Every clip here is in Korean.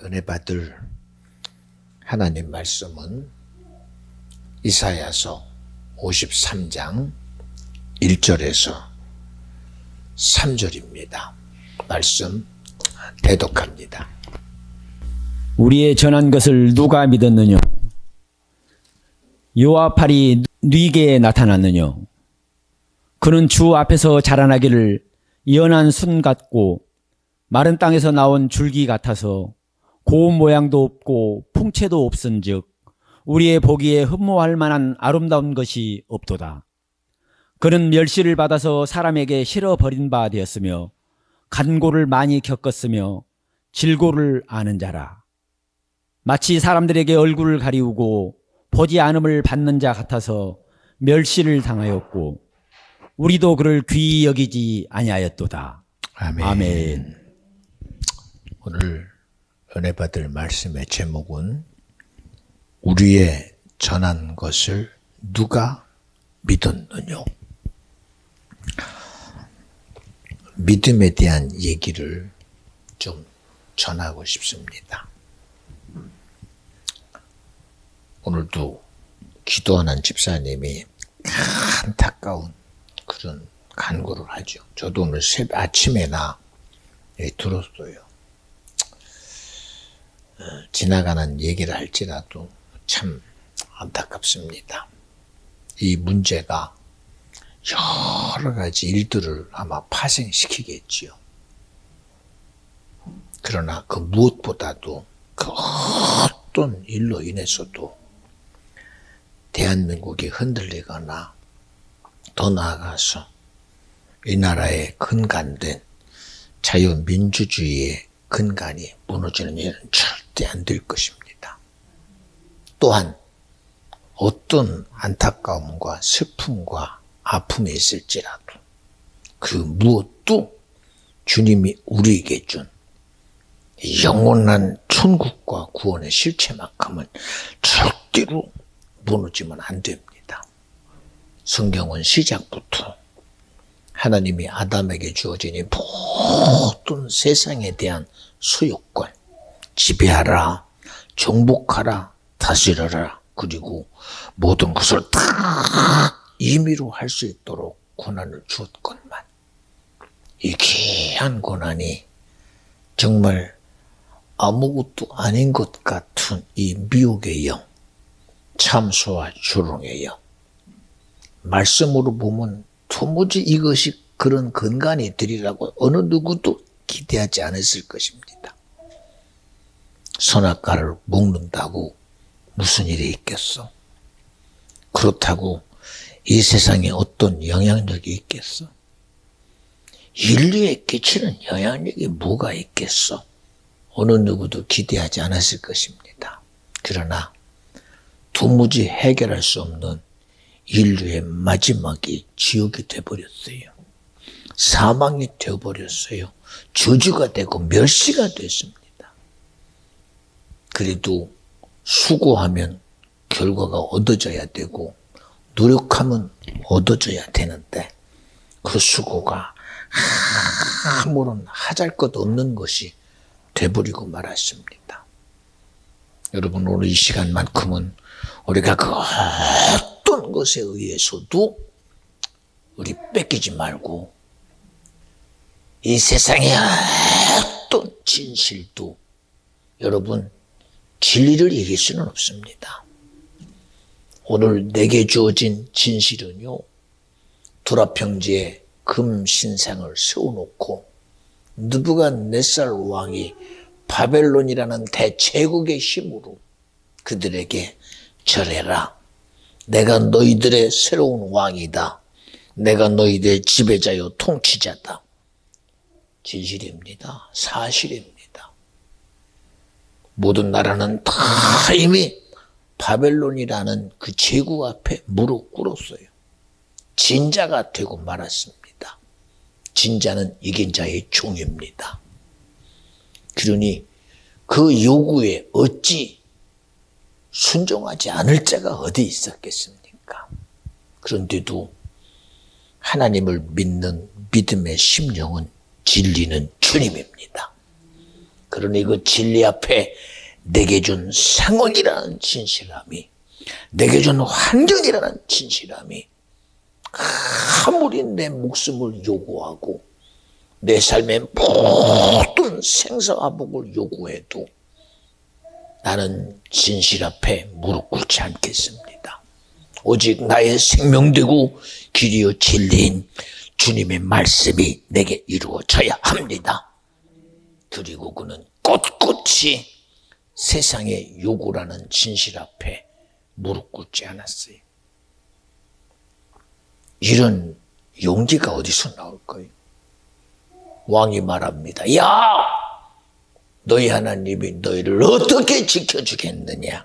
은혜 받을 하나님 말씀은 이사야서 53장 1절에서 3절입니다. 말씀 대독합니다. 우리의 전한 것을 누가 믿었느냐? 여호와 팔이 네게 나타났느냐? 그는 주 앞에서 자라나기를 연한 순 같고 마른 땅에서 나온 줄기 같아서 고운 모양도 없고 풍채도 없은즉 우리의 보기에 흠모할 만한 아름다운 것이 없도다. 그는 멸시를 받아서 사람에게 실어버린 바 되었으며 간고를 많이 겪었으며 질고를 아는 자라. 마치 사람들에게 얼굴을 가리우고 보지 않음을 받는 자 같아서 멸시를 당하였고 우리도 그를 귀히 여기지 아니하였도다. 아멘. 아멘. 오늘 은혜 받을 말씀의 제목은 우리의 전한 것을 누가 믿었느냐? 믿음에 대한 얘기를 좀 전하고 싶습니다. 오늘도 기도하는 집사님이 안타까운 그런 간구를 하죠. 저도 오늘 아침에나 들었어요. 지나가는 얘기를 할지라도 참 안타깝습니다. 이 문제가 여러 가지 일들을 아마 파생시키겠지요. 그러나 그 무엇보다도 그 어떤 일로 인해서도 대한민국이 흔들리거나 더 나아가서 이 나라의 근간된 자유민주주의의 근간이 무너지는 일은 절대 안 될 것입니다. 또한 어떤 안타까움과 슬픔과 아픔이 있을지라도 그 무엇도 주님이 우리에게 준 영원한 천국과 구원의 실체만큼은 절대로 무너지면 안 됩니다. 성경은 시작부터 하나님이 아담에게 주어진 이 모든 세상에 대한 소유권, 지배하라, 정복하라, 다스려라, 그리고 모든 것을 다 임의로 할 수 있도록 권한을 주었건만 이 귀한 권한이 정말 아무것도 아닌 것 같은 이 미혹의 영, 참소와 조롱의 영, 말씀으로 보면 도무지 이것이 그런 근간이 되리라고 어느 누구도 기대하지 않았을 것입니다. 선악과를 먹는다고 무슨 일이 있겠어? 그렇다고 이 세상에 어떤 영향력이 있겠어? 인류에 끼치는 영향력이 뭐가 있겠어? 어느 누구도 기대하지 않았을 것입니다. 그러나 도무지 해결할 수 없는 인류의 마지막이 지옥이 되어버렸어요. 사망이 되어버렸어요. 저주가 되고 멸시가 됐습니다. 그래도 수고하면 결과가 얻어져야 되고 노력하면 얻어져야 되는데 그 수고가 아무런 하잘것없는 것이 돼버리고 말았습니다. 여러분 오늘 이 시간만큼은 우리가 그 어떤 것에 의해서도 우리 뺏기지 말고 이 세상의 어떤 진실도 여러분 진리를 이길 수는 없습니다. 오늘 내게 주어진 진실은요, 도라평지에 금 신상을 세워놓고 느부갓네살 왕이 바벨론이라는 대제국의 힘으로 그들에게 절해라. 내가 너희들의 새로운 왕이다. 내가 너희들의 지배자요 통치자다. 진실입니다. 사실입니다. 모든 나라는 다 이미 바벨론이라는 그 제국 앞에 무릎 꿇었어요. 진자가 되고 말았습니다. 진자는 이긴 자의 종입니다. 그러니 그 요구에 어찌 순종하지 않을 자가 어디 있었겠습니까? 그런데도 하나님을 믿는 믿음의 심령은 진리는 주님입니다. 그러니 그 진리 앞에 내게 준 상황이라는 진실함이, 내게 준 환경이라는 진실함이 아무리 내 목숨을 요구하고 내 삶의 모든 생사화복을 요구해도 나는 진실 앞에 무릎 꿇지 않겠습니다. 오직 나의 생명되고 길이요 진리인 주님의 말씀이 내게 이루어져야 합니다. 그리고 그는 꼿꼿이 세상의 요구라는 진실 앞에 무릎 꿇지 않았어요. 이런 용기가 어디서 나올까요? 왕이 말합니다. 야! 너희 하나님이 너희를 어떻게 지켜주겠느냐?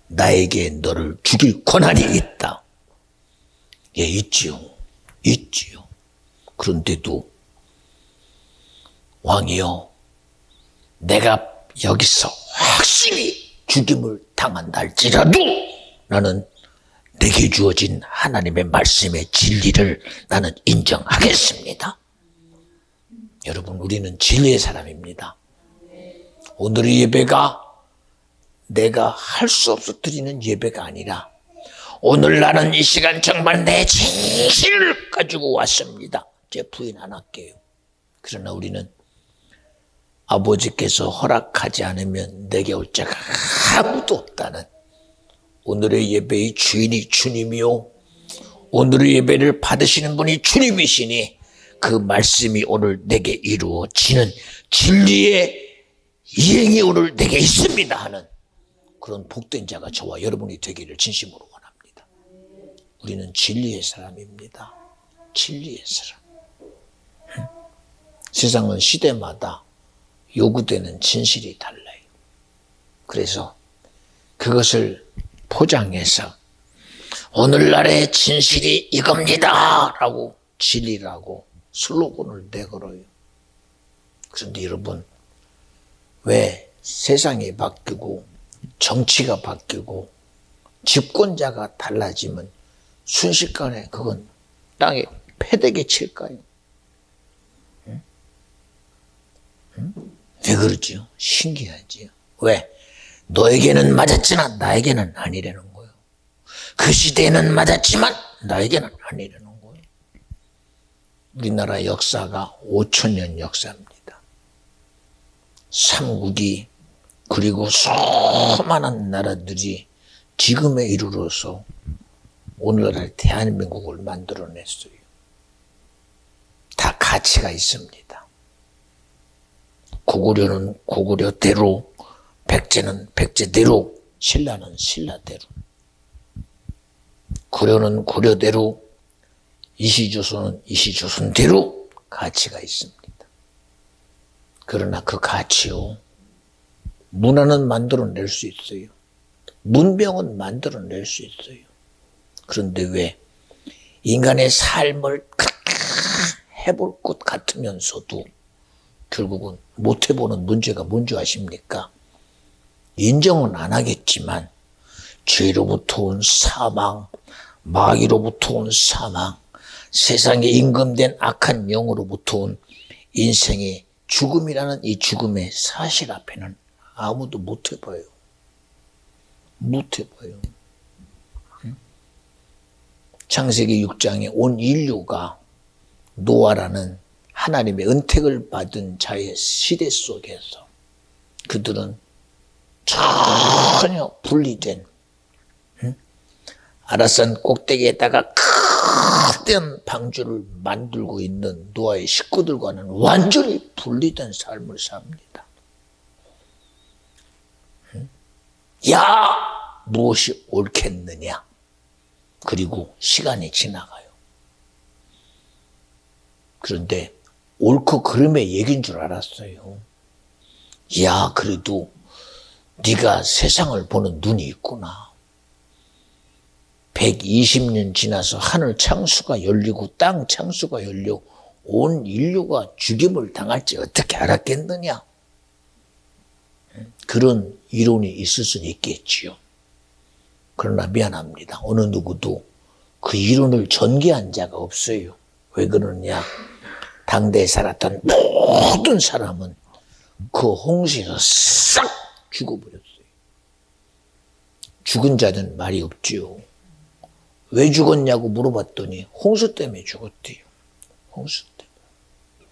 나에게 너를 죽일 권한이 있다. 예, 있지요. 있지요. 그런데도 왕이여, 내가 여기서 확실히 죽임을 당한다 할지라도 나는 내게 주어진 하나님의 말씀의 진리를 나는 인정하겠습니다. 여러분, 우리는 진리의 사람입니다. 오늘의 예배가 내가 할 수 없어 드리는 예배가 아니라 오늘 나는 이 시간 정말 내 진실을 가지고 왔습니다. 제 부인 안 할게요. 그러나 우리는 아버지께서 허락하지 않으면 내게 올 자가 아무도 없다는 오늘의 예배의 주인이 주님이요, 오늘의 예배를 받으시는 분이 주님이시니 그 말씀이 오늘 내게 이루어지는 진리의 이행이 오늘 내게 있습니다 하는 그런 복된 자가 저와 여러분이 되기를 진심으로 원합니다. 우리는 진리의 사람입니다. 진리의 사람. 세상은 시대마다 요구되는 진실이 달라요. 그래서 그것을 포장해서 오늘날의 진실이 이겁니다 라고 진리라고 슬로건을 내걸어요. 그런데 여러분, 왜 세상이 바뀌고 정치가 바뀌고 집권자가 달라지면 순식간에 그건 땅에 패대기 칠까요? 왜 그러지요? 신기하지요. 왜? 너에게는 맞았지만 나에게는 아니라는 거예요. 그 시대에는 맞았지만 나에게는 아니라는 거예요. 우리나라 역사가 5,000년 역사입니다. 삼국이 그리고 수많은 나라들이 지금에 이르러서 오늘날 대한민국을 만들어냈어요. 다 가치가 있습니다. 고구려는 고구려대로, 백제는 백제대로, 신라는 신라대로, 고려는 고려대로, 이시조선은 이시조선대로 가치가 있습니다. 그러나 그 가치요, 문화는 만들어낼 수 있어요. 문명은 만들어낼 수 있어요. 그런데 왜 인간의 삶을 해볼 것 같으면서도 결국은 못 해보는 문제가 뭔지 아십니까? 인정은 안 하겠지만 죄로부터 온 사망, 마귀로부터 온 사망, 세상에 임금된 악한 영으로부터 온 인생의 죽음이라는 이 죽음의 사실 앞에는 아무도 못 해봐요. 못 해봐요. 창세기 6장에 온 인류가 노아라는 하나님의 은택을 받은 자의 시대 속에서 그들은 전혀 분리된 아라산 꼭대기에다가 크던 방주를 만들고 있는 노아의 식구들과는 완전히 분리된 삶을 삽니다. 야! 무엇이 옳겠느냐? 그리고 시간이 지나가요. 그런데 옳고 그름의 얘기인 줄 알았어요. 야, 그래도 네가 세상을 보는 눈이 있구나. 120년 지나서 하늘 창수가 열리고 땅 창수가 열려 온 인류가 죽임을 당할지 어떻게 알았겠느냐? 그런 이론이 있을 수는 있겠지요. 그러나 미안합니다. 어느 누구도 그 이론을 전개한 자가 없어요. 왜 그러냐? 당대에 살았던 모든 사람은 그 홍수에서 싹 죽어버렸어요. 죽은 자는 말이 없지요. 왜 죽었냐고 물어봤더니 홍수 때문에 죽었대요. 홍수 때문에.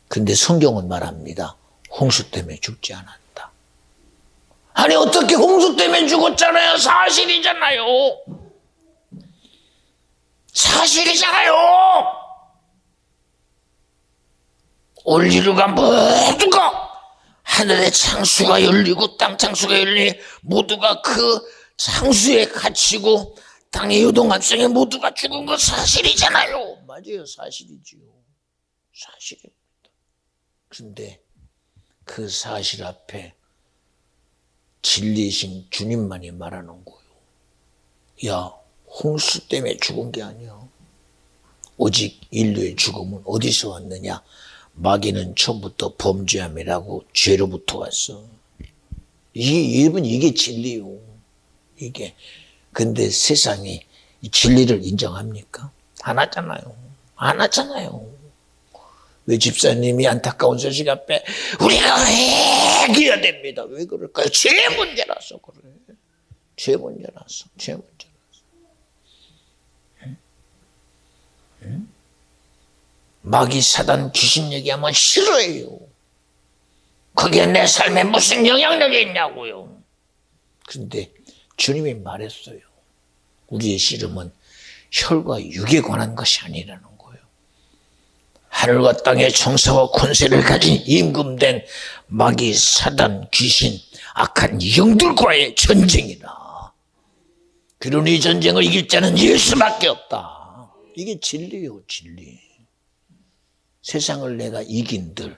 근데 성경은 말합니다. 홍수 때문에 죽지 않았다. 아니 어떻게 홍수 때문에 죽었잖아요. 사실이잖아요. 사실이잖아요. 올리루가 모두가 하늘의 창수가 열리고 땅 창수가 열리니 모두가 그 창수에 갇히고 땅의 요동함 속에 모두가 죽은 건 사실이잖아요. 맞아요. 사실이지요. 사실입니다. 그런데 그 사실 앞에 진리이신 주님만이 말하는 거예요. 야, 홍수 때문에 죽은 게 아니야. 오직 인류의 죽음은 어디서 왔느냐? 마귀는 처음부터 범죄함이라고 죄로부터 왔어. 이게 진리요. 이게. 근데 세상이 이 진리를 인정합니까? 안 하잖아요. 안 하잖아요. 왜 집사님이 안타까운 소식 앞에 우리가 회개해야 됩니다. 왜 그럴까요? 죄 문제라서 그래. 죄 문제라서. 죄 문제라서. 응? 마귀 사단 귀신 얘기하면 싫어해요. 그게 내 삶에 무슨 영향력이 있냐고요. 그런데 주님이 말했어요. 우리의 씨름은 혈과 육에 관한 것이 아니라는 거예요. 하늘과 땅의 정사와 권세를 가진 임금된 마귀 사단 귀신 악한 영들과의 전쟁이다. 그러니 이 전쟁을 이길 자는 예수밖에 없다. 이게 진리예요. 진리. 세상을 내가 이긴들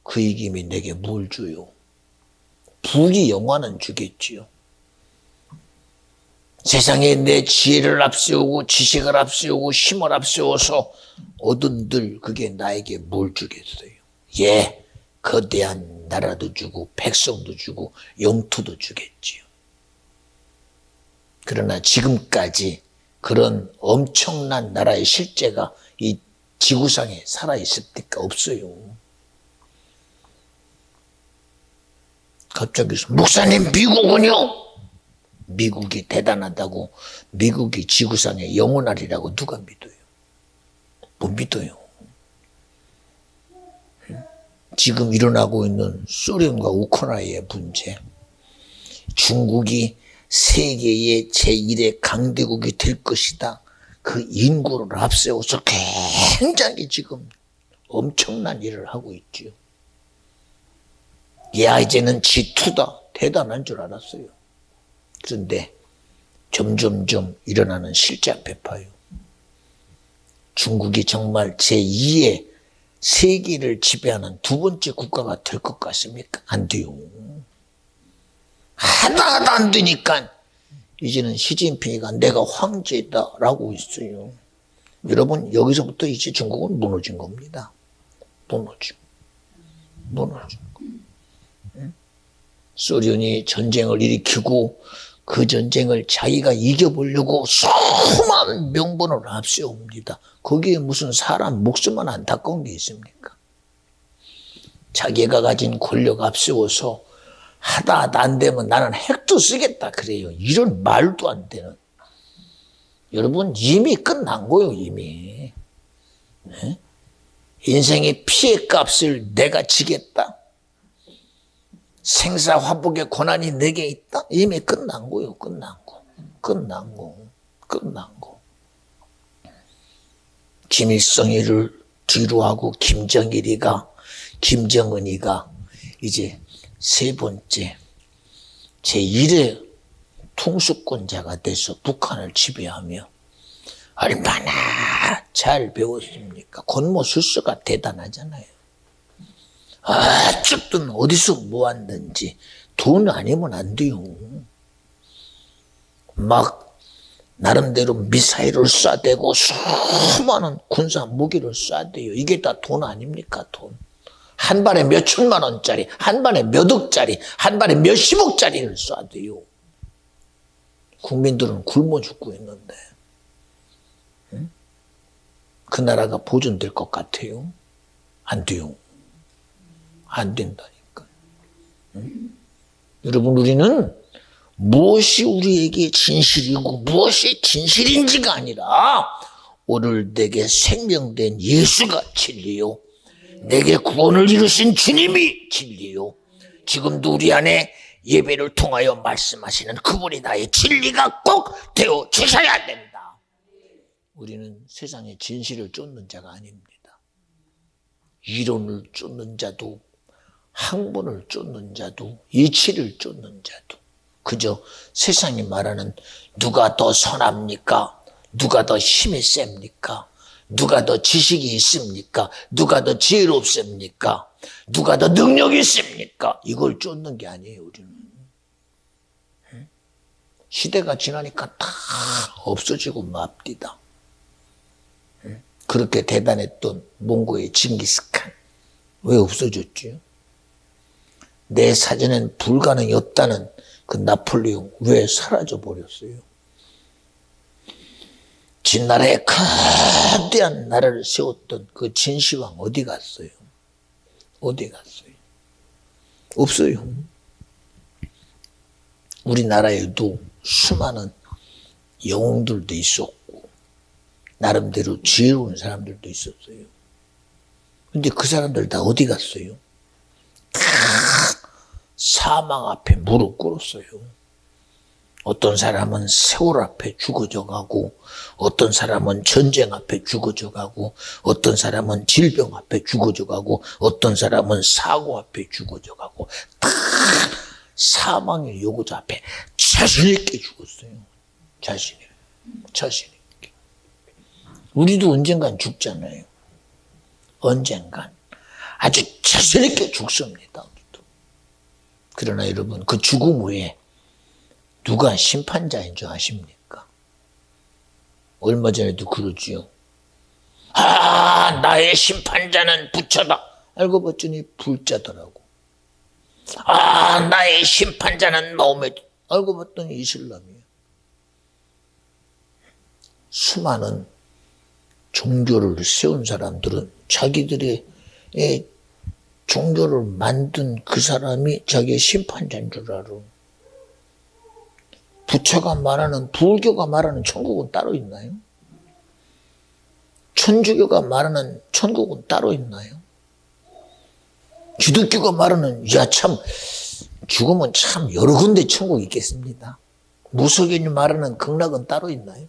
그 이김이 내게 뭘 줘요? 부귀 영화는 주겠지요. 세상에 내 지혜를 앞세우고 지식을 앞세우고 힘을 앞세워서 얻은들 그게 나에게 뭘 주겠어요? 예, 거대한 나라도 주고 백성도 주고 영토도 주겠지요. 그러나 지금까지 그런 엄청난 나라의 실제가 이 지구상에 살아있습니까? 없어요. 갑자기 목사님 미국은요? 미국이 대단하다고 미국이 지구상에 영원하리라고 누가 믿어요? 못 믿어요. 지금 일어나고 있는 소련과 우크라이나의 문제, 중국이 세계의 제1의 강대국이 될 것이다. 그 인구를 앞세워서 굉장히 지금 엄청난 일을 하고 있지요. 야, 이제는 G2다. 대단한 줄 알았어요. 그런데 점점점 일어나는 실제 앞에 봐요. 중국이 정말 제2의 세계를 지배하는 두 번째 국가가 될 것 같습니까? 안 돼요. 하나도 안 되니까 이제는 시진핑이가 내가 황제다라고 있어요. 여러분 여기서부터 이제 중국은 무너진 겁니다. 무너진 거. 소련이 전쟁을 일으키고 그 전쟁을 자기가 이겨보려고 수많은 명분을 앞세웁니다. 거기에 무슨 사람 목숨만 안타까운 게 있습니까? 자기가 가진 권력 앞세워서 하다 안 되면 나는 핵도 쓰겠다 그래요. 이런 말도 안 되는. 여러분 이미 끝난 거예요. 이미. 네? 인생의 피해값을 내가 지겠다. 생사화복의 권한이 내게 있다. 이미 끝난 거예요. 끝난 거. 김일성이를 뒤로 하고 김정은이가 이제 세 번째 제1의 통수권자가 돼서 북한을 지배하며 얼마나 잘 배웠습니까? 권모술수가 대단하잖아요. 어쨌든 어디서 모았는지 돈 아니면 안 돼요. 막 나름대로 미사일을 쏴대고 수많은 군사 무기를 쏴대요. 이게 다 돈 아닙니까? 돈. 한 발에 몇 천만 원짜리, 한 발에 몇 억짜리, 한 발에 몇십억짜리를 쏴대요. 국민들은 굶어 죽고 있는데 응? 그 나라가 보존될 것 같아요? 안 돼요. 안 된다니까. 여러분, 우리는 무엇이 우리에게 진실이고 무엇이 진실인지가 아니라 오늘 내게 생명된 예수가 진리요, 내게 구원을 이루신 주님이 진리요, 지금도 우리 안에 예배를 통하여 말씀하시는 그분이 나의 진리가 꼭 되어 주셔야 된다. 우리는 세상의 진실을 쫓는 자가 아닙니다. 이론을 쫓는 자도, 학문을 쫓는 자도, 이치를 쫓는 자도, 그저 세상이 말하는 누가 더 선합니까? 누가 더 힘이 셉니까? 누가 더 지식이 있습니까? 누가 더 지혜롭습니까? 누가 더 능력이 있습니까? 이걸 쫓는 게 아니에요, 우리는. 시대가 지나니까 다 없어지고 맙디다. 그렇게 대단했던 몽고의 징기스칸, 왜 없어졌지? 내 사전엔 불가능이 없다는 그 나폴레옹, 왜 사라져 버렸어요? 진나라에 거대한 나라를 세웠던 그 진시황 어디 갔어요? 어디 갔어요? 없어요. 우리나라에도 수많은 영웅들도 있었고 나름대로 지혜로운 사람들도 있었어요. 근데 그 사람들 다 어디 갔어요? 다 사망 앞에 무릎 꿇었어요. 어떤 사람은 세월 앞에 죽어져 가고, 어떤 사람은 전쟁 앞에 죽어져 가고, 어떤 사람은 질병 앞에 죽어져 가고, 어떤 사람은 사고 앞에 죽어져 가고, 다 사망의 요구자 앞에 자신 있게 죽었어요. 자신 있게. 우리도 언젠간 죽잖아요. 언젠간. 아주 자신 있게 죽습니다. 우리도. 그러나 여러분, 그 죽음 후에 누가 심판자인 줄 아십니까? 얼마 전에도 그러지요. 나의 심판자는 부처다. 알고 봤더니 불자더라고. 나의 심판자는 마호메. 알고 봤더니 이슬람이에요. 수많은 종교를 세운 사람들은 자기들의 종교를 만든 그 사람이 자기의 심판자인 줄 알아. 부처가 말하는, 불교가 말하는 천국은 따로 있나요? 천주교가 말하는 천국은 따로 있나요? 기독교가 말하는, 죽으면 참 여러 군데 천국이 있겠습니다. 무속인이 말하는 극락은 따로 있나요?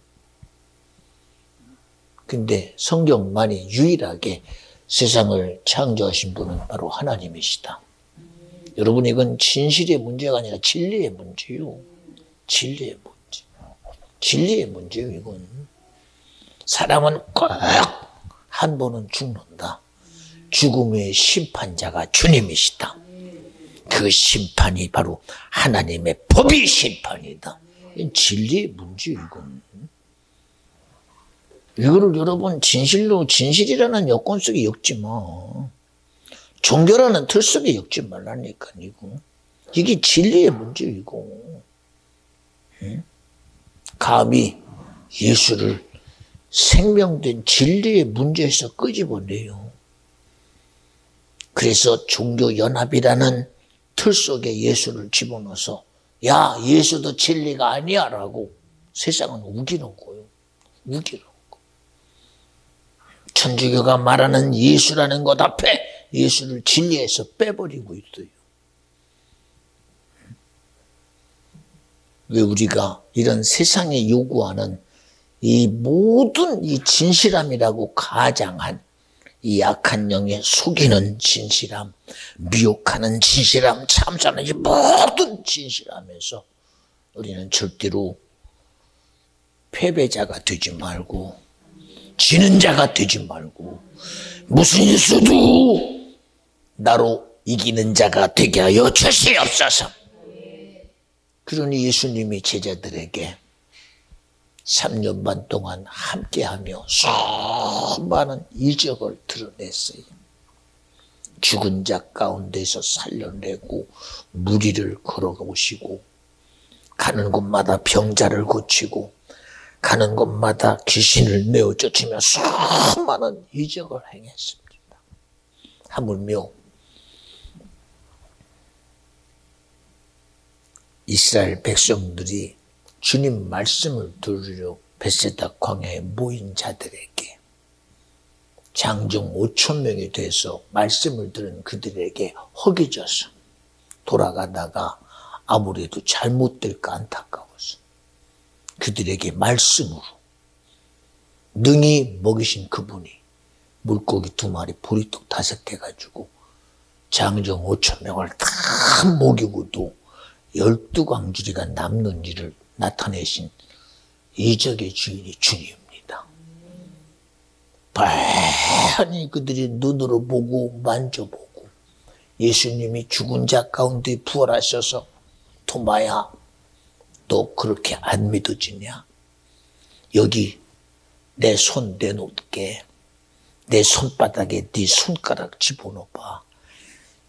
근데 성경만이 유일하게 세상을 창조하신 분은 바로 하나님이시다. 여러분, 이건 진실의 문제가 아니라 진리의 문제요. 진리의 문제. 진리의 문제요, 이건. 사람은 꼭 한 번은 죽는다. 죽음의 심판자가 주님이시다. 그 심판이 바로 하나님의 법의 심판이다. 진리의 문제, 이건. 이거를 여러분 진실이라는 여건 속에 엮지 마. 종교라는 틀 속에 엮지 말라니까, 이거. 이게 진리의 문제, 이거. 감히 예수를 생명된 진리의 문제에서 끄집어내요. 그래서 종교연합이라는 틀 속에 예수를 집어넣어서 예수도 진리가 아니야 라고 세상은 우기는 거예요. 우기는 거. 천주교가 말하는 예수라는 것 앞에 예수를 진리에서 빼버리고 있어요. 왜 우리가 이런 세상에 요구하는 이 모든 이 진실함이라고 가장한 이 약한 영에 속이는 진실함, 미혹하는 진실함, 참사는 이 모든 진실함에서 우리는 절대로 패배자가 되지 말고 지는 자가 되지 말고 무슨 일수도 나로 이기는 자가 되게 하여 주시옵소서. 그러니 예수님이 제자들에게 3년 반 동안 함께하며 수많은 이적을 드러냈어요. 죽은 자 가운데서 살려내고 무리를 걸어오시고 가는 곳마다 병자를 고치고 가는 곳마다 귀신을 내어 쫓으며 수많은 이적을 행했습니다. 하물며 이스라엘 백성들이 주님 말씀을 들으려 베세다 광야에 모인 자들에게 장정 5천 명이 돼서 말씀을 들은 그들에게 허기져서 돌아가다가 아무래도 잘못될까 안타까워서 그들에게 말씀으로 능히 먹이신 그분이 물고기 2마리 보리떡 5개 가지고 장정 5천 명을 다 먹이고도 12광주리가 남는 일을 나타내신 이적의 주인이 주님입니다. 빨리 그들이 눈으로 보고 만져보고 예수님이 죽은 자 가운데 부활하셔서 토마야, 너 그렇게 안 믿어지냐? 여기 내 손 내놓을게. 내 손바닥에 네 손가락 집어넣어봐.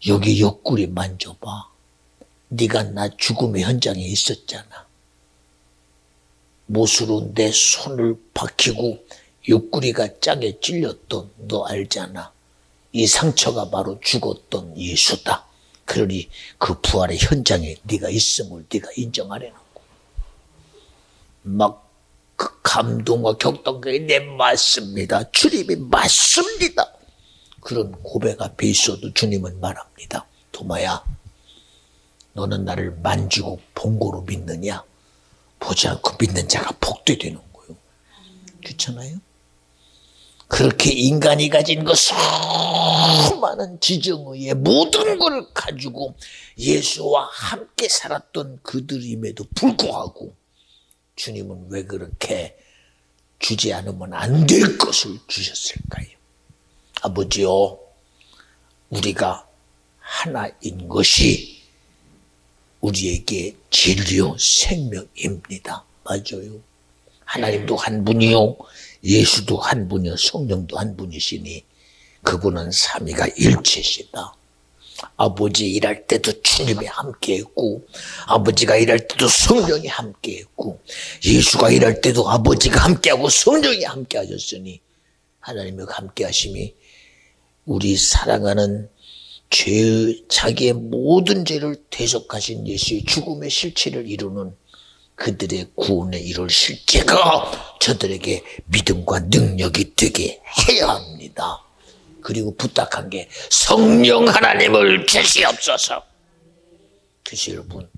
여기 옆구리 만져봐. 네가 나 죽음의 현장에 있었잖아. 못으로 내 손을 박히고 옆구리가 짝에 찔렸던 너 알잖아. 이 상처가 바로 죽었던 예수다. 그러니 그 부활의 현장에 네가 있음을 네가 인정하려는 거. 막 그 감동과 격동감이 내 맞습니다. 주님이 맞습니다. 그런 고백 앞에 있어도 주님은 말합니다. 도마야, 너는 나를 만지고 본 거로 믿느냐? 보지 않고 믿는 자가 복되되는 거예요. 그렇잖아요? 그렇게 인간이 가진 그 수많은 지정의의 모든 걸 가지고 예수와 함께 살았던 그들임에도 불구하고 주님은 왜 그렇게 주지 않으면 안 될 것을 주셨을까요? 아버지요, 우리가 하나인 것이 우리에게 진리요 생명입니다. 맞아요. 하나님도 한 분이요, 예수도 한 분이요, 성령도 한 분이시니 그분은 삼위가 일체시다. 아버지 일할 때도 주님이 함께했고, 아버지가 일할 때도 성령이 함께했고, 예수가 일할 때도 아버지가 함께하고 성령이 함께하셨으니 하나님의 함께하심이 우리 사랑하는 자기의 모든 죄를 대속하신 예수의 죽음의 실체를 이루는 그들의 구원의 이룰 실제가 저들에게 믿음과 능력이 되게 해야 합니다. 그리고 부탁한 게 성령 하나님을 주시옵소서. 그래서 여러분,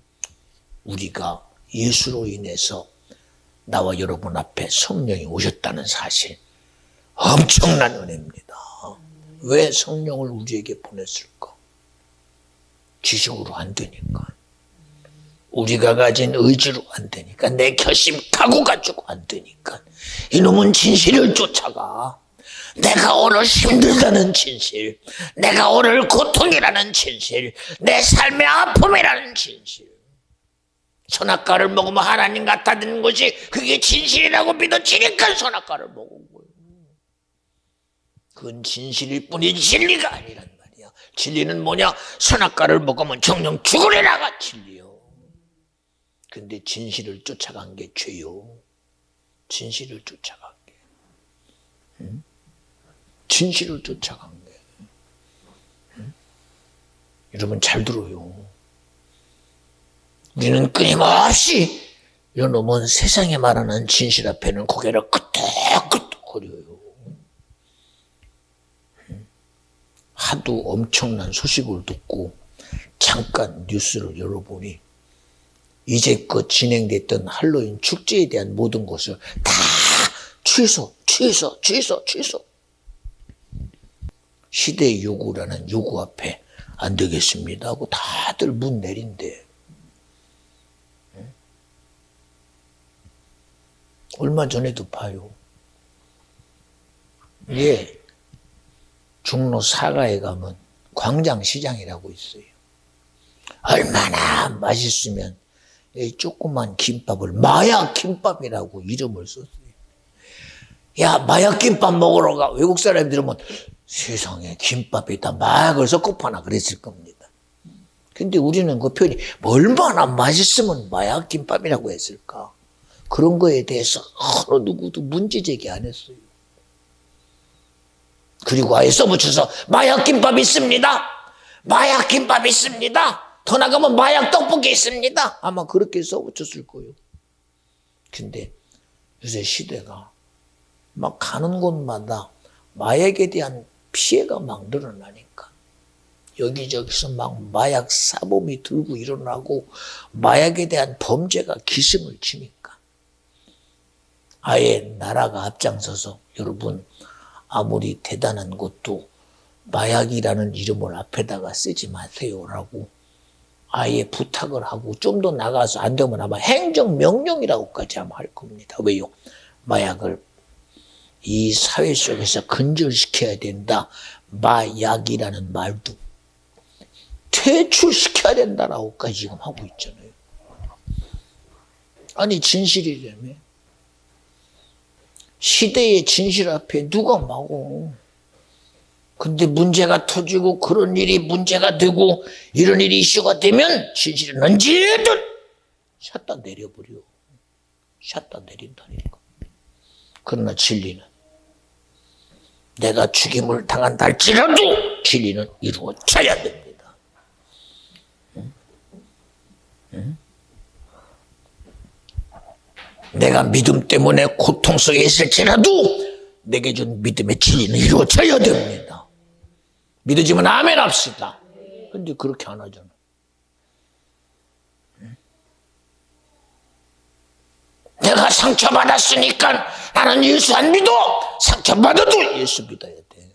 우리가 예수로 인해서 나와 여러분 앞에 성령이 오셨다는 사실, 엄청난 은혜입니다. 왜 성령을 우리에게 보냈을까? 지식으로 안 되니까, 우리가 가진 의지로 안 되니까, 내 결심 각오 가지고 안 되니까, 이놈은 진실을 쫓아가. 내가 오늘 힘들다는 진실, 내가 오늘 고통이라는 진실, 내 삶의 아픔이라는 진실, 선악과를 먹으면 하나님 같아지는 것이 그게 진실이라고 믿어지니까 선악과를 먹은 거예요. 그건 진실일 뿐이지 진리가 아니란 말이야. 진리는 뭐냐? 선악과를 먹으면 정령 죽으리라가 진리요. 근데 진실을 쫓아간 게 죄요. 진실을 쫓아간 게. 응? 진실을 쫓아간 게. 응? 여러분 잘 들어요. 우리는 끊임없이 이놈은 세상에 말하는 진실 앞에는 고개를 끄덕끄덕거려요. 하도 엄청난 소식을 듣고 잠깐 뉴스를 열어보니 이제껏 진행됐던 할로윈 축제에 대한 모든 것을 다 취소. 시대의 요구라는 요구 앞에 안 되겠습니다 하고 다들 문 내린대. 얼마 전에도 봐요. 예, 종로 사가에 가면 광장시장이라고 있어요. 얼마나 맛있으면 이 조그만 김밥을 마약 김밥이라고 이름을 썼어요. 야, 마약 김밥 먹으러 가. 외국 사람이 들으면 세상에 김밥에다 마약을 섞어 파나 그랬을 겁니다. 근데 우리는 그 표현이 얼마나 맛있으면 마약 김밥이라고 했을까? 그런 거에 대해서 어느 누구도 문제 제기 안 했어요. 그리고 아예 써붙여서 마약 김밥 있습니다. 마약 김밥 있습니다. 더 나가면 마약 떡볶이 있습니다. 아마 그렇게 써붙였을 거예요. 근데 요새 시대가 막 가는 곳마다 마약에 대한 피해가 막 늘어나니까 여기저기서 막 마약 사범이 들고 일어나고 마약에 대한 범죄가 기승을 치니까 아예 나라가 앞장서서 여러분 아무리 대단한 것도 마약이라는 이름을 앞에다가 쓰지 마세요라고 아예 부탁을 하고 좀 더 나가서 안 되면 아마 행정명령이라고까지 아마 할 겁니다. 왜요? 마약을 이 사회 속에서 근절시켜야 된다. 마약이라는 말도 퇴출시켜야 된다라고까지 지금 하고 있잖아요. 아니 진실이라며. 시대의 진실 앞에 누가 막어. 근데 문제가 터지고 그런 일이 문제가 되고 이런 일이 이슈가 되면 진실은 언제든 샷다 내려버려. 샷다 내린다니까. 그러나 진리는 내가 죽임을 당한다 할지라도 진리는 이루어져야 됩니다. 응? 내가 믿음 때문에 고통 속에 있을지라도 내게 준 믿음의 진리는 이루어져야 됩니다. 믿어지면 아멘 합시다. 근데 그렇게 안 하잖아. 내가 상처받았으니까 나는 예수 안 믿어. 상처받아도 예수 믿어야 돼.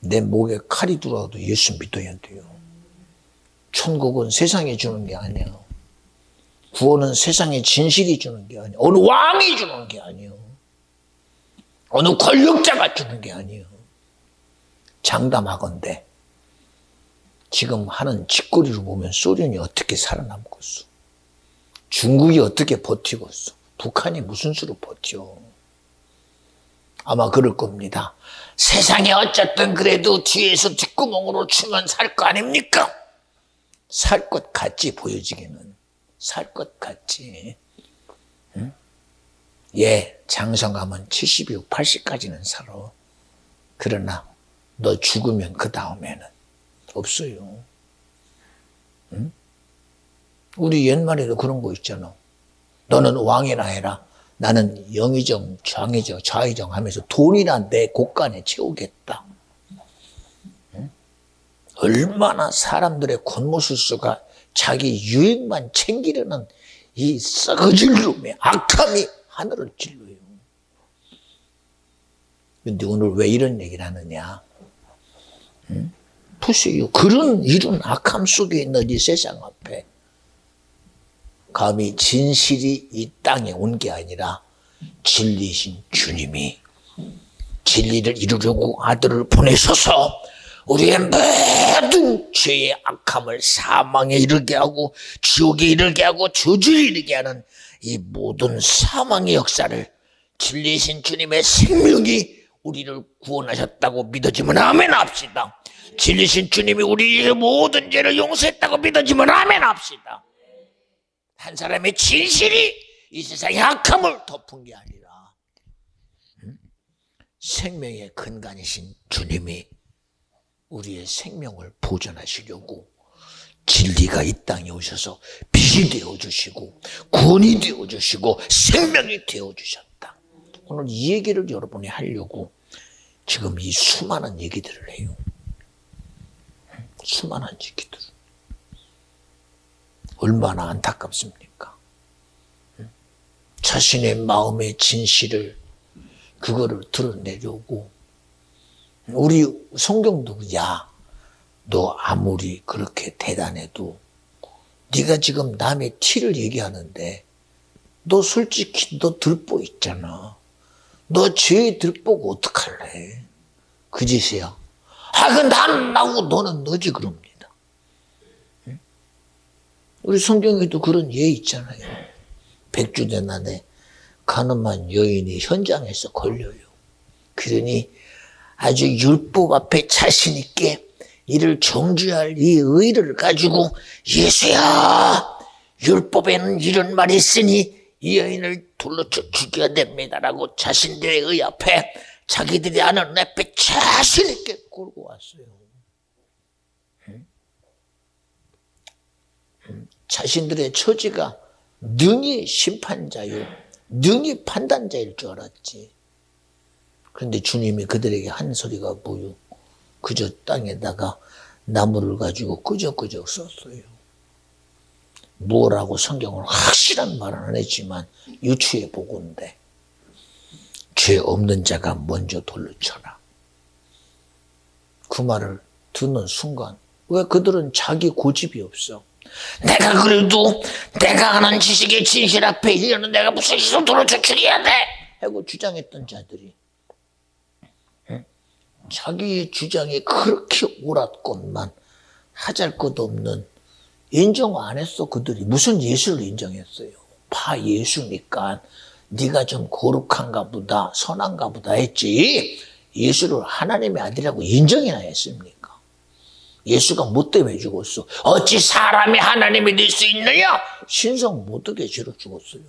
내 목에 칼이 들어와도 예수 믿어야 돼요. 천국은 세상이 주는 게 아니야. 구원은 세상의 진실이 주는 게 아니야. 어느 왕이 주는 게 아니에요. 어느 권력자가 주는 게 아니에요. 장담하건대 지금 하는 짓거리를 보면 소련이 어떻게 살아남겠어. 중국이 어떻게 버티겠어. 북한이 무슨 수로 버텨. 아마 그럴 겁니다. 세상에 어쨌든 그래도 뒤에서 뒷구멍으로 치면 살 거 아닙니까? 살 것 같지 보여지기는. 살 것 같지. 응? 예, 장성하면 70이고 80까지는 살아. 그러나 너 죽으면 그 다음에는 없어요. 응? 우리 옛말에도 그런 거 있잖아. 너는 왕이나 해라. 나는 영의정, 좌의정 하면서 돈이나 내 곳간에 채우겠다. 응? 얼마나 사람들의 곤모술수가 자기 유익만 챙기려는 이 썩어질 놈의 악함이 하늘을 찔러요. 근데 오늘 왜 이런 얘기를 하느냐. 응? 보세요. 그런 이런 악함 속에 있는 이 세상 앞에 감히 진실이 이 땅에 온 게 아니라 진리신 주님이 진리를 이루려고 아들을 보내셔서 우리의 모든 죄의 악함을 사망에 이르게 하고 지옥에 이르게 하고 저주에 이르게 하는 이 모든 사망의 역사를 진리신 주님의 생명이 우리를 구원하셨다고 믿어지면 아멘 합시다. 진리신 주님이 우리의 모든 죄를 용서했다고 믿어지면 아멘 합시다. 한 사람의 진실이 이 세상의 악함을 덮은 게 아니라 생명의 근간이신 주님이 우리의 생명을 보존하시려고 진리가 이 땅에 오셔서 빛이 되어주시고 구원이 되어주시고 생명이 되어주셨다. 오늘 이 얘기를 여러분이 하려고 지금 이 수많은 얘기들을 해요. 수많은 얘기들. 얼마나 안타깝습니까? 자신의 마음의 진실을 그거를 드러내려고 우리 성경도 야, 너 아무리 그렇게 대단해도 네가 지금 남의 티를 얘기하는데 너 솔직히 너 들보 있잖아. 너 죄에 들보고 어떡할래? 그 짓이야. 아, 그 난 나고 너는 너지 그럽니다. 우리 성경에도 그런 예 있잖아요. 백주대난에 가늠한 여인이 현장에서 걸려요. 그러니 아주 율법 앞에 자신 있게 이를 정죄할 이 의를 가지고 예수야, 율법에는 이런 말이 있으니 이 여인을 돌로 쳐 죽여야 됩니다라고 자신들의 의 앞에, 자기들이 아는 앞에 자신 있게 끌고 왔어요. 자신들의 처지가 능히 심판자요, 능히 판단자일 줄 알았지. 그런데 주님이 그들에게 한 소리가 뭐요? 그저 땅에다가 나무를 가지고 끄적끄적 썼어요. 뭐라고 성경은 확실한 말은 안 했지만 유추해 보건대 죄 없는 자가 먼저 돌로 쳐라. 그 말을 듣는 순간, 왜 그들은 자기 고집이 없어? 내가 그래도 내가 아는 지식의 진실 앞에 이르는 내가 무슨 시선 돌로 죽여야 돼? 하고 주장했던 자들이, 자기의 주장이 그렇게 옳았건만 하잘것없는, 인정 안 했어. 그들이 무슨 예수를 인정했어요? 봐, 예수니까 네가 좀 거룩한가 보다, 선한가 보다 했지, 예수를 하나님의 아들이라고 인정이나 했습니까? 예수가 뭐 때문에 죽었어? 어찌 사람이 하나님이 될 수 있느냐? 신성 못 얻게 죄로 죽었어요.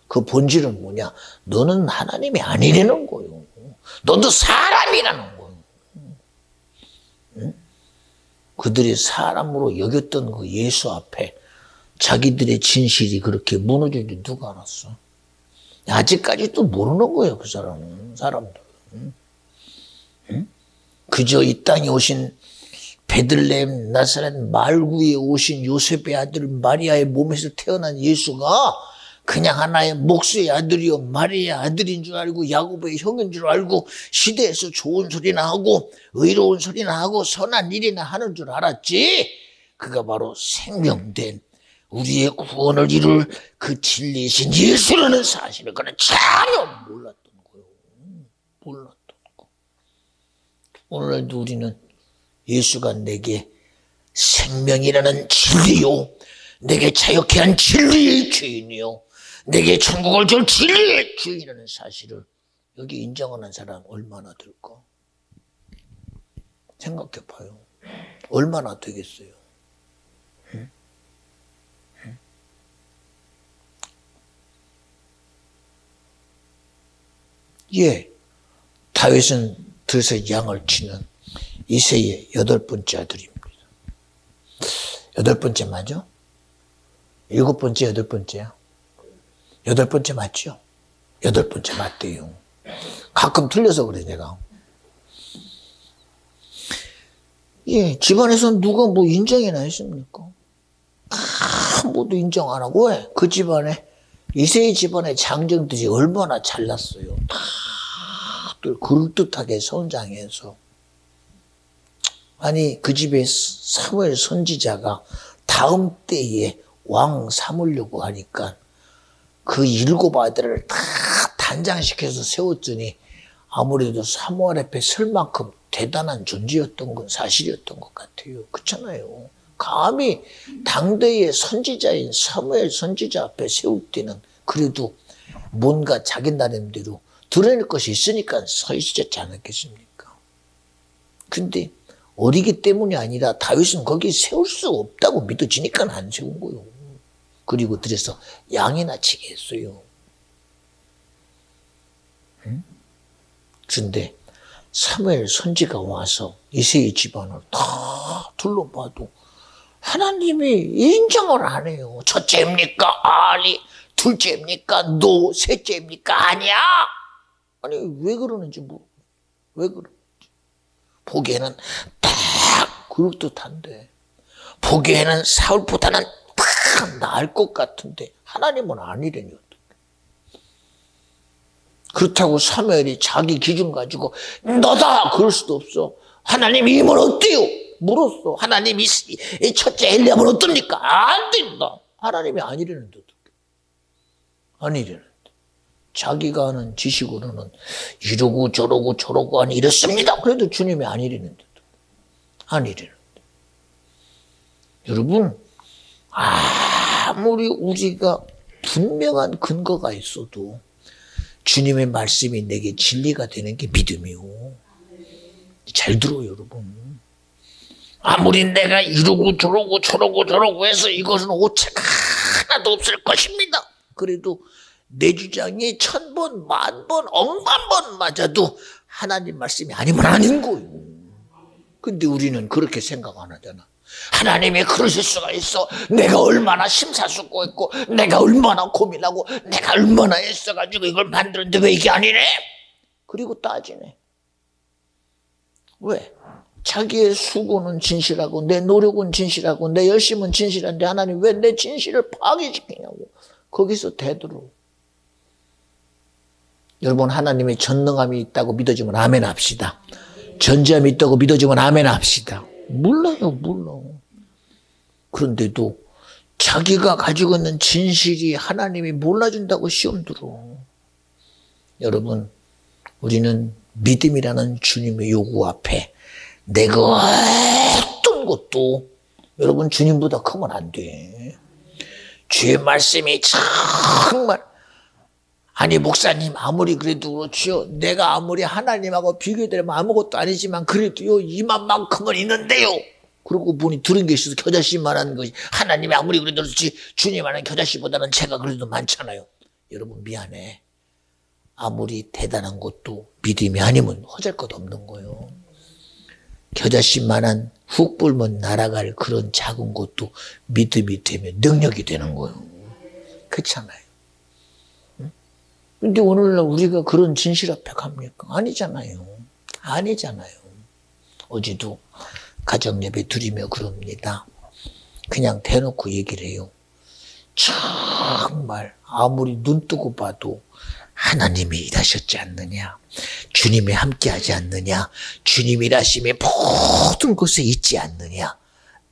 그 본질은 뭐냐? 너는 하나님이 아니라는 거요. 너도 사람이라는 거요. 응? 그들이 사람으로 여겼던 그 예수 앞에 자기들의 진실이 그렇게 무너진 줄 누가 알았어? 아직까지도 모르는 거예요, 그 사람들. 응? 그저 이 땅에 오신 베들레헴 나사렛 말구에 오신 요셉의 아들 마리아의 몸에서 태어난 예수가 그냥 하나의 목수의 아들이요, 마리아의 아들인 줄 알고 야곱의 형인 줄 알고 시대에서 좋은 소리나 하고 의로운 소리나 하고 선한 일이나 하는 줄 알았지, 그가 바로 생명된 우리의 구원을 이룰 그 진리이신 예수라는 사실을 그는 전혀 몰랐던 거예요. 몰랐던 거. 오늘도 우리는 예수가 내게 생명이라는 진리요, 내게 자유케 한 진리의 주인이요, 내게 천국을 줄 진리의 주인이라는 사실을 여기 인정하는 사람 얼마나 될까? 생각해 봐요. 얼마나 되겠어요? 응? 응? 예, 다윗은 들에서 양을 치는 이새의 8번째 아들입니다. 8번째 맞죠? 7번째, 8번째야? 8번째 맞죠? 8번째 맞대요. 가끔 틀려서 그래, 내가. 예, 집안에서 누가 뭐 인정이나 했습니까? 아무도 인정 안 하고, 왜? 그 집안에, 이새의 집안의 장정들이 얼마나 잘났어요. 다들 그럴듯하게 성장해서. 아니, 그 집에 사무엘 선지자가 다음 때에 왕 삼으려고 하니까 그 7 아들을 다 단장시켜서 세웠더니 아무래도 사무엘 앞에 설 만큼 대단한 존재였던 건 사실이었던 것 같아요. 그렇잖아요. 감히 당대의 선지자인 사무엘 선지자 앞에 세울 때는 그래도 뭔가 자기 나름대로 드러낼 것이 있으니까 서 있었지 않았겠습니까? 근데 어리기 때문이 아니라 다윗은 거기 세울 수 없다고 믿어지니까 안 세운 거예요. 그리고 그래서 양이나 치게 했어요. 응? 그런데 사무엘 선지가 와서 이새의 집안을 다 둘러봐도 하나님이 인정을 안 해요. 첫째입니까? 아니. 둘째입니까? 노. 셋째입니까? 아니야. 아니, 왜 그러는지 왜 그러는지. 보기에는 딱 그럴듯한데, 보기에는 사울보다는 딱 나을 것 같은데 하나님은 아니래니 어떡해. 그렇다고 사무엘이 자기 기준 가지고 너다 그럴 수도 없어. 하나님 이 힘은 어때요? 물었어. 하나님 이 첫째 엘리압은 어떻습니까? 안 된다. 하나님이 아니라는데 어떡해. 아니라는데. 자기가 하는 지식으로는 이러고 저러고 하니 이렇습니다. 그래도 주님이 아니라는데. 아니라는데. 여러분, 아무리 우리가 분명한 근거가 있어도 주님의 말씀이 내게 진리가 되는 게 믿음이요. 잘 들어요, 여러분. 아무리 내가 이러고 저러고 해서 이것은 오차가 하나도 없을 것입니다. 그래도 내 주장이 1000번, 10,000번, 억만 번 맞아도 하나님 말씀이 아니면 아닌 거예요. 근데 우리는 그렇게 생각 안 하잖아. 하나님이 그러실 수가 있어. 내가 얼마나 심사숙고했고, 내가 얼마나 고민하고, 내가 얼마나 애써가지고 이걸 만들었는데 왜 이게 아니네? 그리고 따지네. 왜? 자기의 수고는 진실하고, 내 노력은 진실하고, 내 열심은 진실한데 하나님 왜 내 진실을 파괴시키냐고. 거기서 대들어. 여러분, 하나님의 전능함이 있다고 믿어주면 아멘 합시다. 전지함이 있다고 믿어주면 아멘 합시다. 몰라요, 몰라. 그런데도 자기가 가지고 있는 진실이 하나님이 몰라준다고 시험 들어. 여러분, 우리는 믿음이라는 주님의 요구 앞에 내가 어떤 것도 여러분 주님보다 크면 안 돼. 주의 말씀이 정말 아니 목사님 아무리 그래도 그렇지요. 내가 아무리 하나님하고 비교되면 아무것도 아니지만 그래도요 이만큼은 있는데요. 그러고 보니 들은 게 있어서 겨자씨만한 것이 하나님이 아무리 그래도 그렇지 주님만한 겨자씨보다는 제가 그래도 많잖아요. 여러분 미안해. 아무리 대단한 것도 믿음이 아니면 허잘것 없는 거예요. 겨자씨만한 훅 불면 날아갈 그런 작은 것도 믿음이 되면 능력이 되는 거예요. 그렇잖아요. 근데 오늘날 우리가 그런 진실 앞에 갑니까? 아니잖아요. 아니잖아요. 어제도 가정예배 드리며 그럽니다. 그냥 대놓고 얘기를 해요. 정말 아무리 눈 뜨고 봐도 하나님이 일하셨지 않느냐, 주님이 함께하지 않느냐, 주님이 일하심에 모든 것에 있지 않느냐.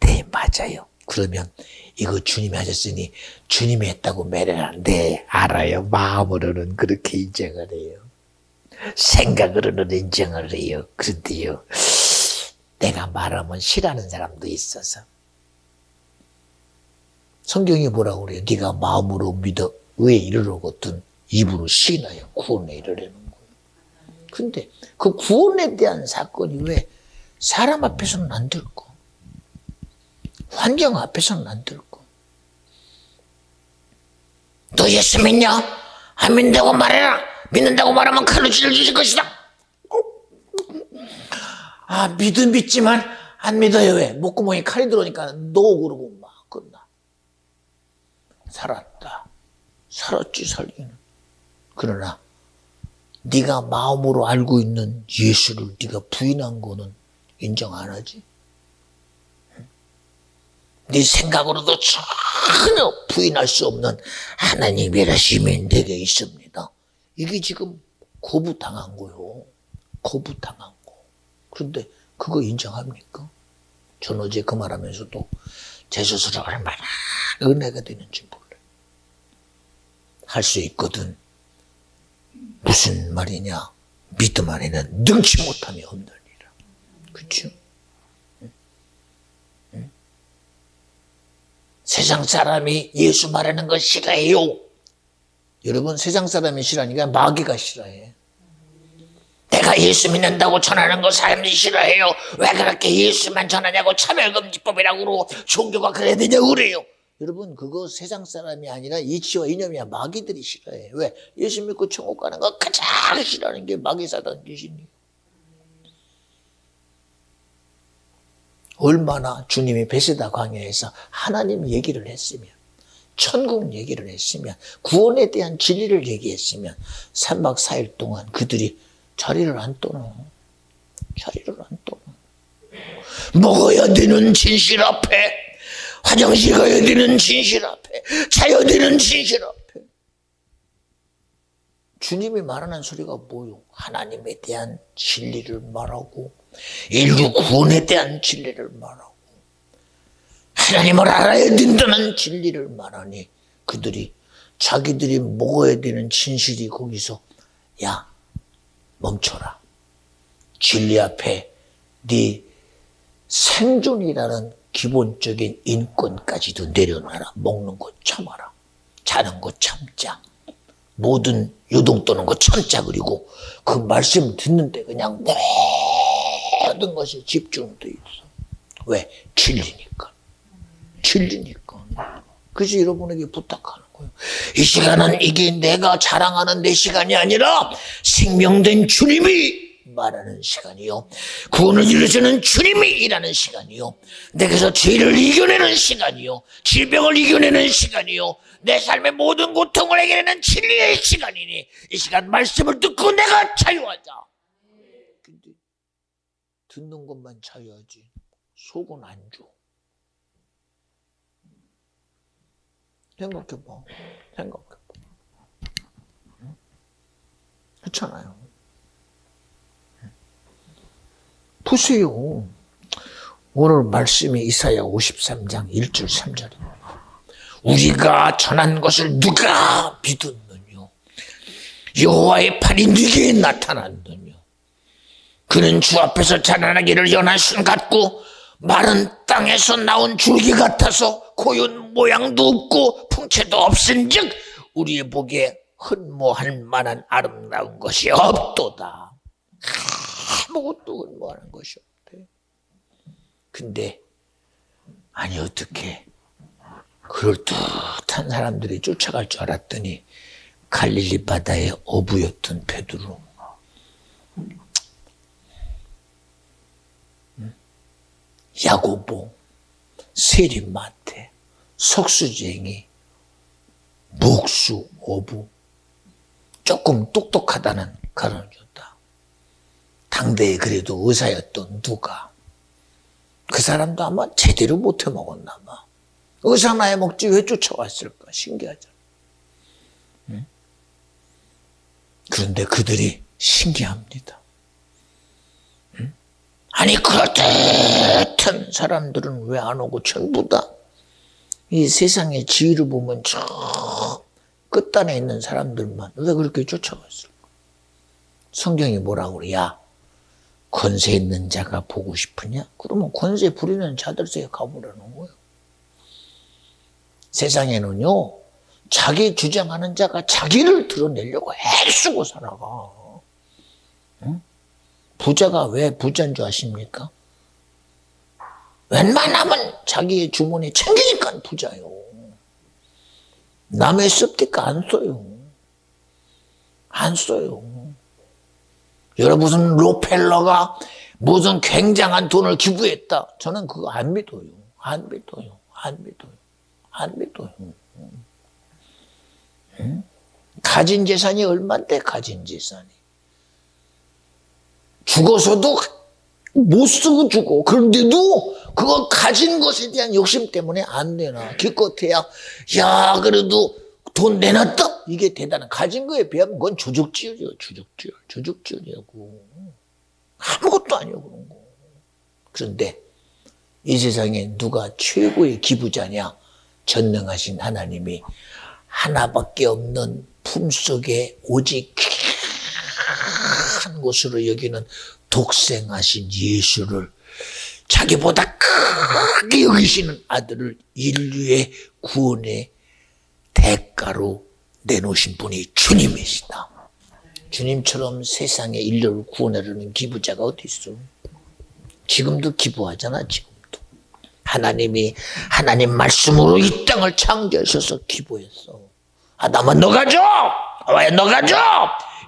네, 맞아요. 그러면 이거 주님이 하셨으니 주님이 했다고 매래는 네, 알아요. 마음으로는 그렇게 인정을 해요. 생각으로는 인정을 해요. 그런데요, 내가 말하면 싫어하는 사람도 있어서. 성경이 뭐라고 그래요? 네가 마음으로 믿어 왜 이르러거든 입으로 시인하여 구원에 이르려는 거예요. 근데 그 구원에 대한 사건이 왜 사람 앞에서는 안 들고 환경 앞에서는 안 들고 너 예수 믿냐? 안 믿는다고 말해라. 믿는다고 말하면 칼로 찔러주실 것이다. 아 믿지만 안 믿어요. 왜? 목구멍에 칼이 들어오니까 너 그러고 막 끝나. 살았다. 살았지 살기는. 그러나 네가 마음으로 알고 있는 예수를 네가 부인한 거는 인정 안 하지. 네 생각으로도 전혀 부인할 수 없는 하나님의 일하심이 내게 있습니다. 이게 지금 거부당한 거요. 거부당한 거. 그런데 그거 인정합니까? 전 어제 그 말하면서도 제 스스로 얼마나 은혜가 되는지 몰라요. 할 수 있거든. 무슨 말이냐? 믿음 안에는 능치 못함이 없느니라. 그렇죠? 세상 사람이 예수 말하는 거 싫어해요. 여러분 세상 사람이 싫어하니까 마귀가 싫어해. 내가 예수 믿는다고 전하는 거 사람들이 싫어해요. 왜 그렇게 예수만 전하냐고 차별금지법이라고 그러고 종교가 그래야 되냐고 그래요. 여러분 그거 세상 사람이 아니라 이치와 이념이야. 마귀들이 싫어해. 왜? 예수 믿고 천국 가는 거 가장 싫어하는 게 마귀 사단 귀신이에요. 얼마나 주님이 베세다 광야에서 하나님 얘기를 했으면 천국 얘기를 했으면 구원에 대한 진리를 얘기했으면 3박 4일 동안 그들이 자리를 안 떠나. 자리를 안 떠나. 먹어야 되는 진실 앞에 화장실 가야 되는 진실 앞에 자야 되는 진실 앞에 주님이 말하는 소리가 뭐요? 하나님에 대한 진리를 말하고 인류 구원에 대한 진리를 말하고 하나님을 알아야 된다는 진리를 말하니 그들이 자기들이 먹어야 되는 진실이 거기서 야 멈춰라. 진리 앞에 네 생존이라는 기본적인 인권까지도 내려놔라. 먹는 거 참아라. 자는 거 참자. 모든 요동 떠는 거 참자. 그리고 그 말씀 듣는데 그냥 모든 것이 집중돼 있어. 왜? 진리니까. 진리니까. 그래서 여러분에게 부탁하는 거예요. 하라고요. 이 시간은 이게 내가 자랑하는 내 시간이 아니라 생명된 주님이 말하는 시간이요, 구원을 이루시는 주님이 일하는 시간이요, 내게서 죄를 이겨내는 시간이요, 질병을 이겨내는 시간이요, 내 삶의 모든 고통을 해결하는 진리의 시간이니 이 시간 말씀을 듣고 내가 자유하자. 근데 듣는 것만 자유하지 속은 안 줘. 생각해봐. 그렇잖아요. 보세요. 오늘 말씀이 이사야 53장 1절 3절입니다. 우리가 전한 것을 누가 믿었느냐? 여호와의 팔이 네게 나타났느냐? 그는 주 앞에서 자라나기를 연한 순 같고 마른 땅에서 나온 줄기 같아서 고운 모양도 없고 풍채도 없은즉 우리의 보기에 흠모할 만한 아름다운 것이 없도다. 아무것도 흠모하는 것이 없대. 근데 아니 어떻게 그럴듯한 사람들이 쫓아갈 줄 알았더니 갈릴리 바다의 어부였던 베드로, 야고보, 세리마테, 석수쟁이, 목수, 어부, 조금 똑똑하다는 가르쳐 줬다. 당대에 그래도 의사였던 누가, 그 사람도 아마 제대로 못해 먹었나 봐. 의사 나해 먹지 왜 쫓아왔을까? 신기하잖아. 응? 그런데 그들이 신기합니다. 응? 아니 그렇듯한 사람들은 왜 안 오고 전부 다 이 세상의 지위를 보면 저 끝단에 있는 사람들만 왜 그렇게 쫓아왔을까? 성경이 뭐라고 그래? 야, 권세 있는 자가 보고 싶으냐? 그러면 권세 부리는 자들에게 가보라는 거예요. 세상에는요, 자기 주장하는 자가 자기를 드러내려고 애쓰고 살아가. 응? 부자가 왜 부자인 줄 아십니까? 웬만하면 자기의 주머니 챙기니까 부자요. 남의 씁니까 안 써요. 안 써요. 여러분 무슨 로펠러가 무슨 굉장한 돈을 기부했다. 저는 그거 안 믿어요. 안 믿어요. 안 믿어요. 안 믿어요. 응? 가진 재산이 얼만데 가진 재산이. 죽어서도 못 쓰고 죽어. 그런데도 그거 가진 것에 대한 욕심 때문에 안 내놔. 기껏해야 야 그래도 돈 내놨다? 이게 대단한. 가진 거에 비하면 그건 주죽지열이요. 주죽지열이라고. 아무것도 아니요 그런 거. 그런데 이 세상에 누가 최고의 기부자냐? 전능하신 하나님이 하나밖에 없는 품속에 오직 큰 것으로 여기는 독생하신 예수를, 자기보다 크게 여기시는 아들을 인류의 구원의 대가로 내놓으신 분이 주님이시다. 주님처럼 세상의 인류를 구원하려는 기부자가 어디 있어? 지금도 기부하잖아. 지금도 하나님이 하나님 말씀으로 이 땅을 창조하셔서 기부했어. 아담아 너 가져, 하와야 너 가져,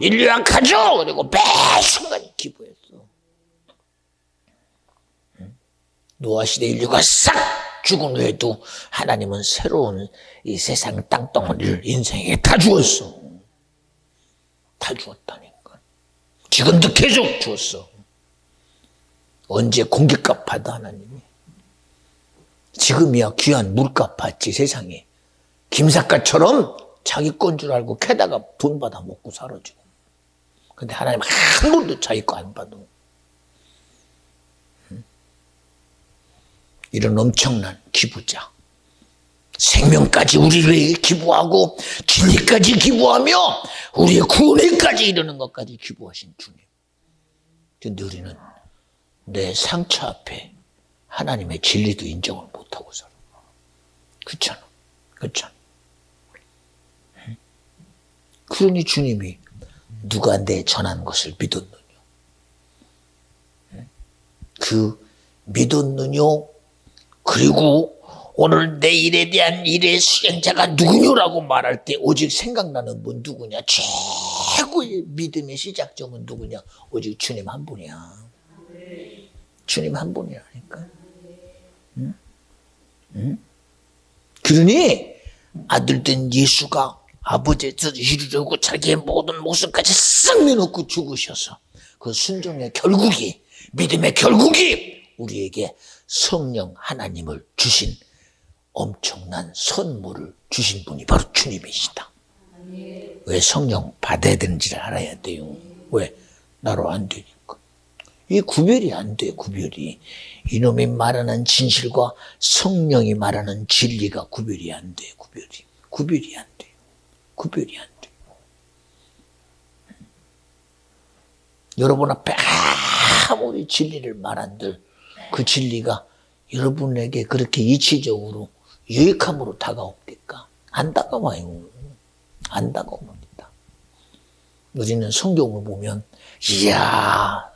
인류야 가져. 그리고 매 순간 기부했어. 노아 시대 인류가 싹 죽은 후에도 하나님은 새로운 이 세상 땅덩어리를 인생에 다 주었어. 다 주었다니까. 지금도 계속 주었어. 언제 공깃값 받아 하나님이. 지금이야 귀한 물값 받지 세상에. 김삿갓처럼 자기 건 줄 알고 캐다가 돈 받아 먹고 살아 지금. 근데 하나님 한 번도 자기 거 안 받아. 이런 엄청난 기부자. 생명까지 우리를 위해 기부하고 진리까지 기부하며 우리의 구원에까지 이르는 것까지 기부하신 주님. 그런데 우리는 내 상처 앞에 하나님의 진리도 인정을 못하고 살아. 그렇잖아. 그렇잖아. 그러니 주님이 누가 내 전한 것을 믿었느냐. 그 믿었느냐. 그리고 오늘 내 일에 대한 일의 수행자가 누구냐라고 말할 때 오직 생각나는 분 누구냐? 최고의 믿음의 시작점은 누구냐? 오직 주님 한 분이야. 주님 한 분이라니까. 응? 응? 그러니 아들된 예수가 아버지에서 이루려고 자기의 모든 목숨까지 싹 내놓고 죽으셔서 그 순종의 결국이, 믿음의 결국이 우리에게 성령 하나님을 주신 엄청난 선물을 주신 분이 바로 주님이시다. 왜 성령 받아야 되는지를 알아야 돼요. 왜? 나로 안 되니까. 이 구별이 안 돼, 구별이. 이놈이 말하는 진실과 성령이 말하는 진리가 구별이 안 돼, 구별이. 구별이 안 돼요. 구별이 안 돼요. 여러분 앞에 아무리 진리를 말한들 그 진리가 여러분에게 그렇게 이치적으로 유익함으로 다가옵니까? 안 다가와요. 안 다가옵니다. 우리는 성경을 보면 이야,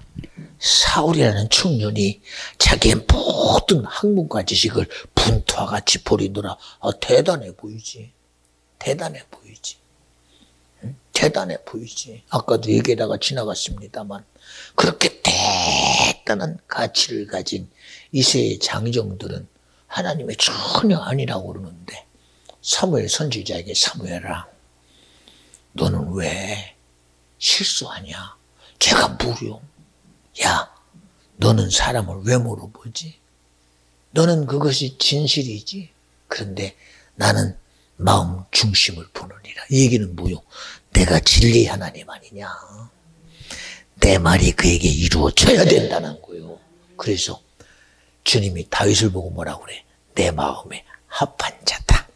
사울이라는 청년이 자기의 모든 학문과 지식을 분투와 같이 버리더라. 대단해 보이지. 대단해 보이지. 응? 대단해 보이지. 아까도 얘기하다가 지나갔습니다만 그렇게 대단한 가치를 가진 이세의 장정들은 하나님의 전혀 아니라고 그러는데 사무엘 선지자에게 사무엘아, 너는 왜 실수하냐? 제가 물어. 야, 너는 사람을 왜 물어보지? 너는 그것이 진실이지. 그런데 나는 마음 중심을 보느니라. 이 얘기는 뭐요? 내가 진리 하나님 아니냐? 내 말이 그에게 이루어져야 된다는 거예요. 그래서 주님이 다윗을 보고 뭐라고 그래? 내 마음에 합한 자다.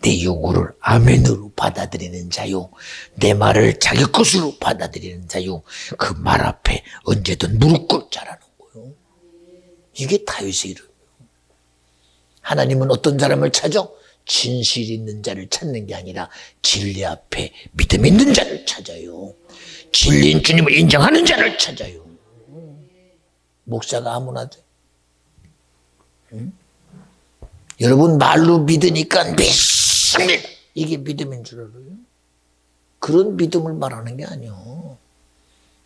내 요구를 아멘으로 받아들이는 자요. 내 말을 자기 것으로 받아들이는 자요. 그 말 앞에 언제든 무릎 꿇 자라는 거예요. 이게 다윗의 이름이에요. 하나님은 어떤 사람을 찾아? 진실 있는 자를 찾는 게 아니라 진리 앞에 믿음 있는 자를 찾아요. 진리인 주님을 인정하는 자를 찾아요. 목사가 아무나 돼? 응? 여러분 말로 믿으니까 믿습니다. 이게 믿음인 줄 알아요? 그런 믿음을 말하는 게 아니요.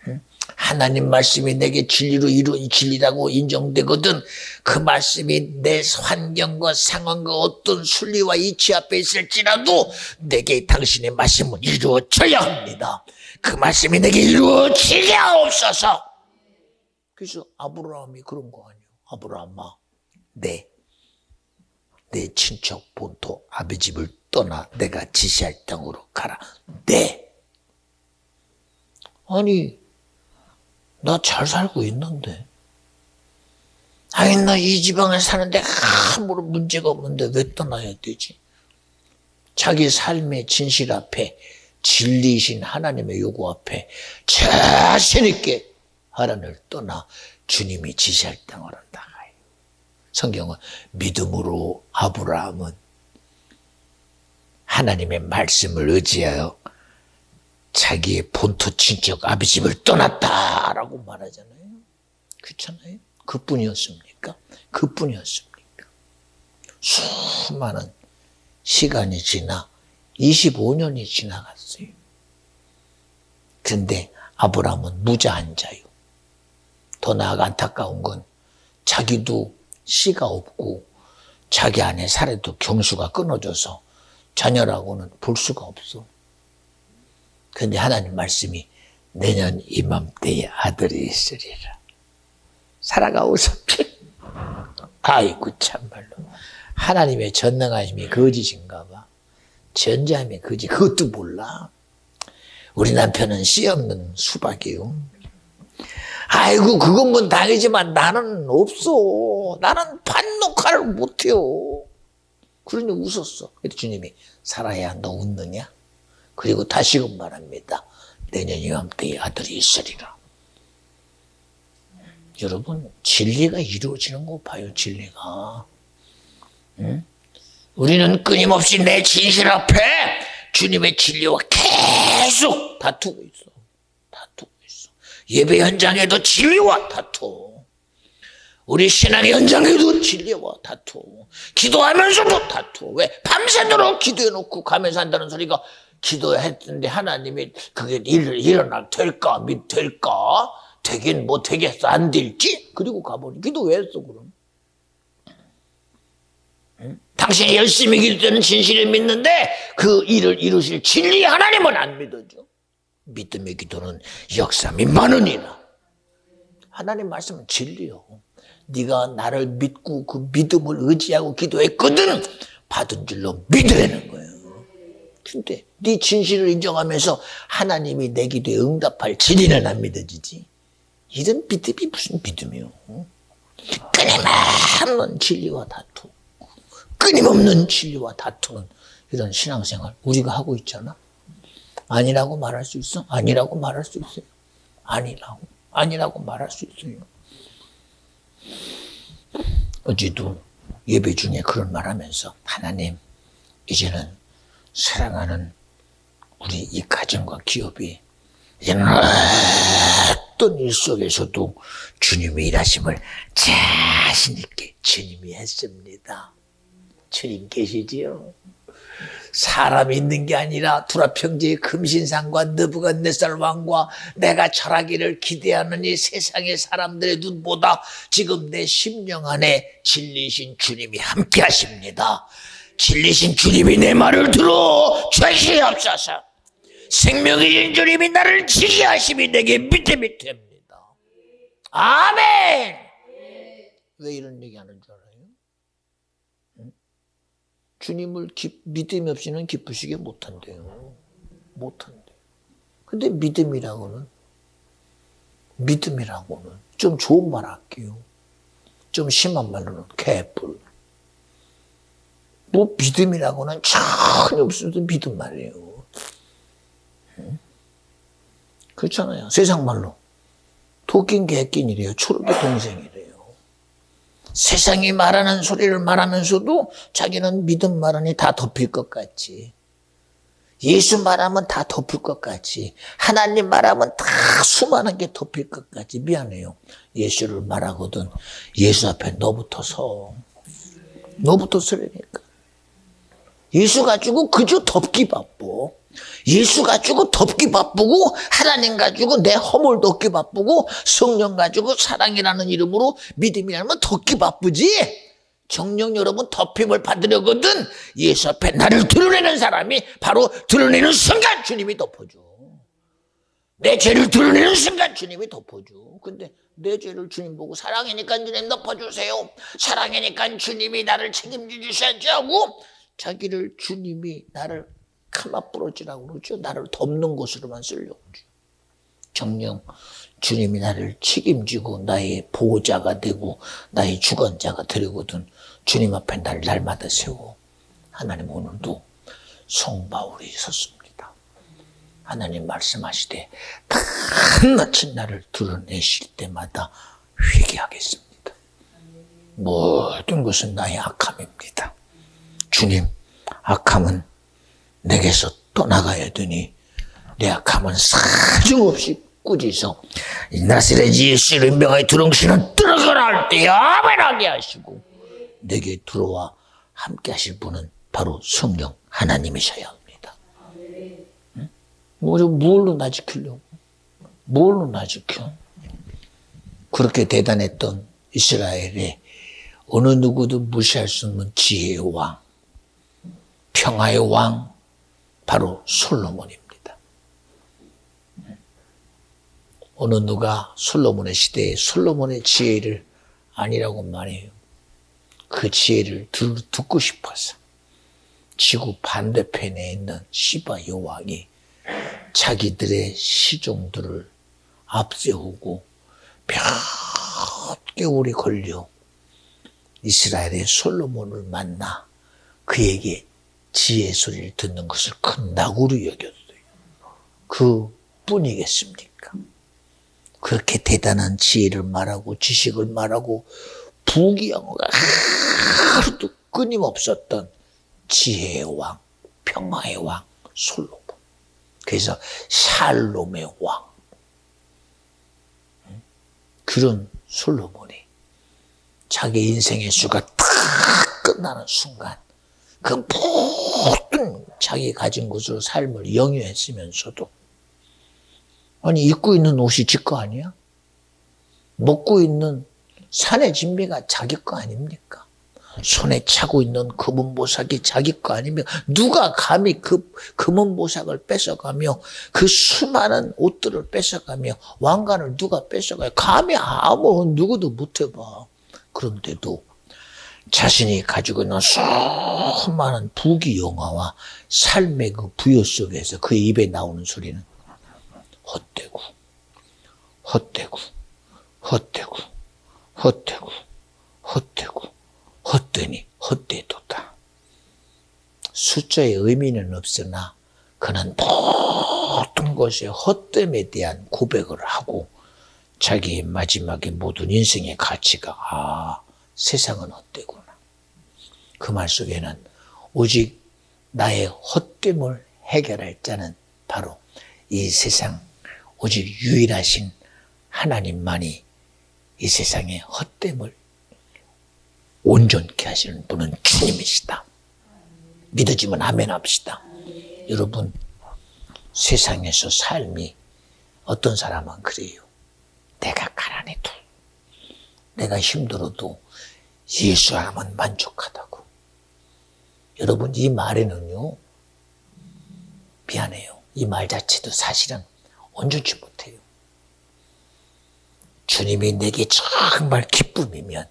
응? 하나님 말씀이 내게 진리라고 인정되거든. 그 말씀이 내 환경과 상황과 어떤 순리와 이치 앞에 있을지라도 내게 당신의 말씀은 이루어져야 합니다. 그 말씀이 내게 이루어지게 없어서. 그래서 아브라함이 그런 거 아니에요. 아브라함아, 내 친척 본토 아비 집을 떠나 내가 지시할 땅으로 가라. 아니, 나 잘 살고 있는데. 아니, 나 이 지방에 사는데 아무런 문제가 없는데 왜 떠나야 되지? 자기 삶의 진실 앞에, 진리이신 하나님의 요구 앞에 자신 있게 하나님을 떠나 주님이 지시할 땅으로 나가요. 성경은 믿음으로 아브라함은 하나님의 말씀을 의지하여 자기의 본토 친척 아비 집을 떠났다라고 말하잖아요. 그렇잖아요. 그뿐이었습니까? 그뿐이었습니까? 수많은 시간이 지나 25년이 지나갔어요. 그런데 아브라함은 무자한 자요. 더 나아가 안타까운 건 자기도 씨가 없고 자기 안에 살에도 경수가 끊어져서 자녀라고는 볼 수가 없어. 그런데 하나님 말씀이 내년 이맘때에 아들이 있으리라. 사라가 웃었지. 아이고 참말로 하나님의 전능하심이 거짓인가 봐. 전자함이 거짓. 그것도 몰라. 우리 남편은 씨 없는 수박이요. 아이고 그건 당이지만 나는 없어. 나는 반녹화를 못해요. 그러니 웃었어. 그래도 주님이 사라야 너 웃느냐? 그리고 다시금 말합니다. 내년 이맘때에 아들이 있으리라. 여러분 진리가 이루어지는 거 봐요. 진리가. 응? 우리는 끊임없이 내 진실 앞에 주님의 진리와 계속 다투고 있어. 다투고 있어. 예배 현장에도 진리와 다투. 우리 신앙의 현장에도 진리와 다투. 기도하면서도 다투. 왜? 밤새도록 기도해놓고 가면서 한다는 소리가 기도했는데 하나님이 그게 될까? 될까? 되긴 뭐 되겠어? 안 될지? 그리고 가버리. 기도 왜 했어 그럼? 응? 당신이 열심히 기도되는 진실을 믿는데 그 일을 이루실 진리 하나님은 안 믿어줘. 믿음의 기도는 역삼이 많으니라. 하나님 말씀은 진리요. 네가 나를 믿고 그 믿음을 의지하고 기도했거든 받은 줄로 믿으라는 거예요. 근데 네 진실을 인정하면서 하나님이 내 기도에 응답할 진리는 안 믿어지지. 이런 믿음이 무슨 믿음이요. 끊임없는 진리와 다투. 끊임없는 진리와 다투는 이런 신앙생활 우리가 하고 있잖아. 아니라고 말할 수 있어? 아니라고 말할 수 있어요. 아니라고 말할 수 있어요. 어제도 예배 중에 그런 말하면서 하나님 이제는 사랑하는 우리 이 가정과 기업이 이제는 어떤 일 속에서도 주님의 일하심을 자신 있게 주님이 했습니다. 주님 계시지요? 사람이 있는 게 아니라 두라평지의 금신상과 느부갓네살 왕과 내가 절하기를 기대하는 이 세상의 사람들의 눈보다 지금 내 심령 안에 진리신 주님이 함께 하십니다. 진리신 주님이 내 말을 들어 주시옵소서. 생명이신 주님이 나를 지게 하심이 내게 믿음이 됩니다. 아멘. 왜 이런 얘기하는 줄 알아요? 주님을 믿음이 없이는 기쁘시게 못한대요. 못한대요. 근데 믿음이라고는 좀 좋은 말 할게요. 좀 심한 말로는 개뿔. 뭐 믿음이라고는 전혀 없어도 믿음 말이에요. 그렇잖아요. 세상 말로 도끼인 개끼이래요. 초록의 동생이래요. 세상이 말하는 소리를 말하면서도 자기는 믿음 말하니 다 덮일 것 같지. 예수 말하면 다 덮을 것 같지. 하나님 말하면 다 수많은 게 덮일 것 같지. 미안해요. 예수를 말하거든 예수 앞에 너부터 서. 너부터 서라니까. 예수 가지고 그저 덮기 바빠. 예수 가지고 덮기 바쁘고 하나님 가지고 내 허물 덮기 바쁘고 성령 가지고 사랑이라는 이름으로 믿음이라면 덮기 바쁘지. 정녕 여러분 덮임을 받으려거든 예수 앞에 나를 드러내는 사람이 바로 드러내는 순간 주님이 덮어줘. 내 죄를 드러내는 순간 주님이 덮어줘. 근데 내 죄를 주님 보고 사랑이니까 주님 덮어주세요. 사랑이니까 주님이 나를 책임져 주셔야지 하고 자기를 주님이 나를 카마 부러지라고 그러죠. 나를 덮는 곳으로만 쓰려고 그러죠. 정녕 주님이 나를 책임지고 나의 보호자가 되고 나의 주관자가 되려거든 주님 앞에 날 날마다 세워. 하나님 오늘도 성바울이 섰습니다. 하나님 말씀하시되 한낱인 나를 드러내실 때마다 회개하겠습니다. 모든 것은 나의 악함입니다. 주님, 악함은 내게서 떠나가야 되니 내 악함은 사정없이 꾸짖어 나사렛 예수를 명하여 두렁신은 들어가라 할 때 아멘하게 하시고 내게 들어와 함께 하실 분은 바로 성령 하나님이셔야 합니다. 응? 뭘로 나 지키려고? 뭘로 나 지켜? 그렇게 대단했던 이스라엘의 어느 누구도 무시할 수 없는 지혜의 왕, 평화의 왕, 바로 솔로몬입니다. 어느 누가 솔로몬의 시대에 솔로몬의 지혜를 아니라고 말해요. 그 지혜를 듣고 싶어서 지구 반대편에 있는 시바 여왕이 자기들의 시종들을 앞세우고 몇 개월이 걸려 이스라엘의 솔로몬을 만나 그에게 지혜 소리를 듣는 것을 큰 낙으로 여겼어요. 그 뿐이겠습니까? 그렇게 대단한 지혜를 말하고 지식을 말하고 부귀영화가 하루도 끊임없었던 지혜의 왕, 평화의 왕 솔로몬. 그래서 샬롬의 왕. '그런 솔로몬이 자기 인생의 수가 다 끝나는 순간 그 모든 자기 가진 것으로 삶을 영위했으면서도 아니 입고 있는 옷이 지 거 아니야? 먹고 있는 산의 진미가 자기 거 아닙니까? 손에 차고 있는 금은 보석이 자기 거 아닙니까? 누가 감히 그 금은 보석을 뺏어가며 그 수많은 옷들을 뺏어가며 왕관을 누가 뺏어가요? 감히 아무 누구도 못 해봐. 그런데도 자신이 가지고 있는 수많은 부귀영화와 삶의 그 부여 속에서 그 입에 나오는 소리는 헛되고 헛되고 헛되고 헛되고 헛되고 헛되니 헛되도다. 숫자의 의미는 없으나 그는 모든 것의 헛됨에 대한 고백을 하고 자기의 마지막에 모든 인생의 가치가 세상은 헛되구나. 그 말 속에는 오직 나의 헛됨을 해결할 자는 바로 이 세상 오직 유일하신 하나님만이 이 세상의 헛됨을 온전케 하시는 분은 주님이시다. 믿어지면 아멘 합시다. 여러분, 세상에서 삶이 어떤 사람은 그래요. 내가 가난해도 내가 힘들어도 예수 하나만 만족하다고. 여러분, 이 말에는요, 미안해요. 이 말 자체도 사실은 온전치 못해요. 주님이 내게 정말 기쁨이면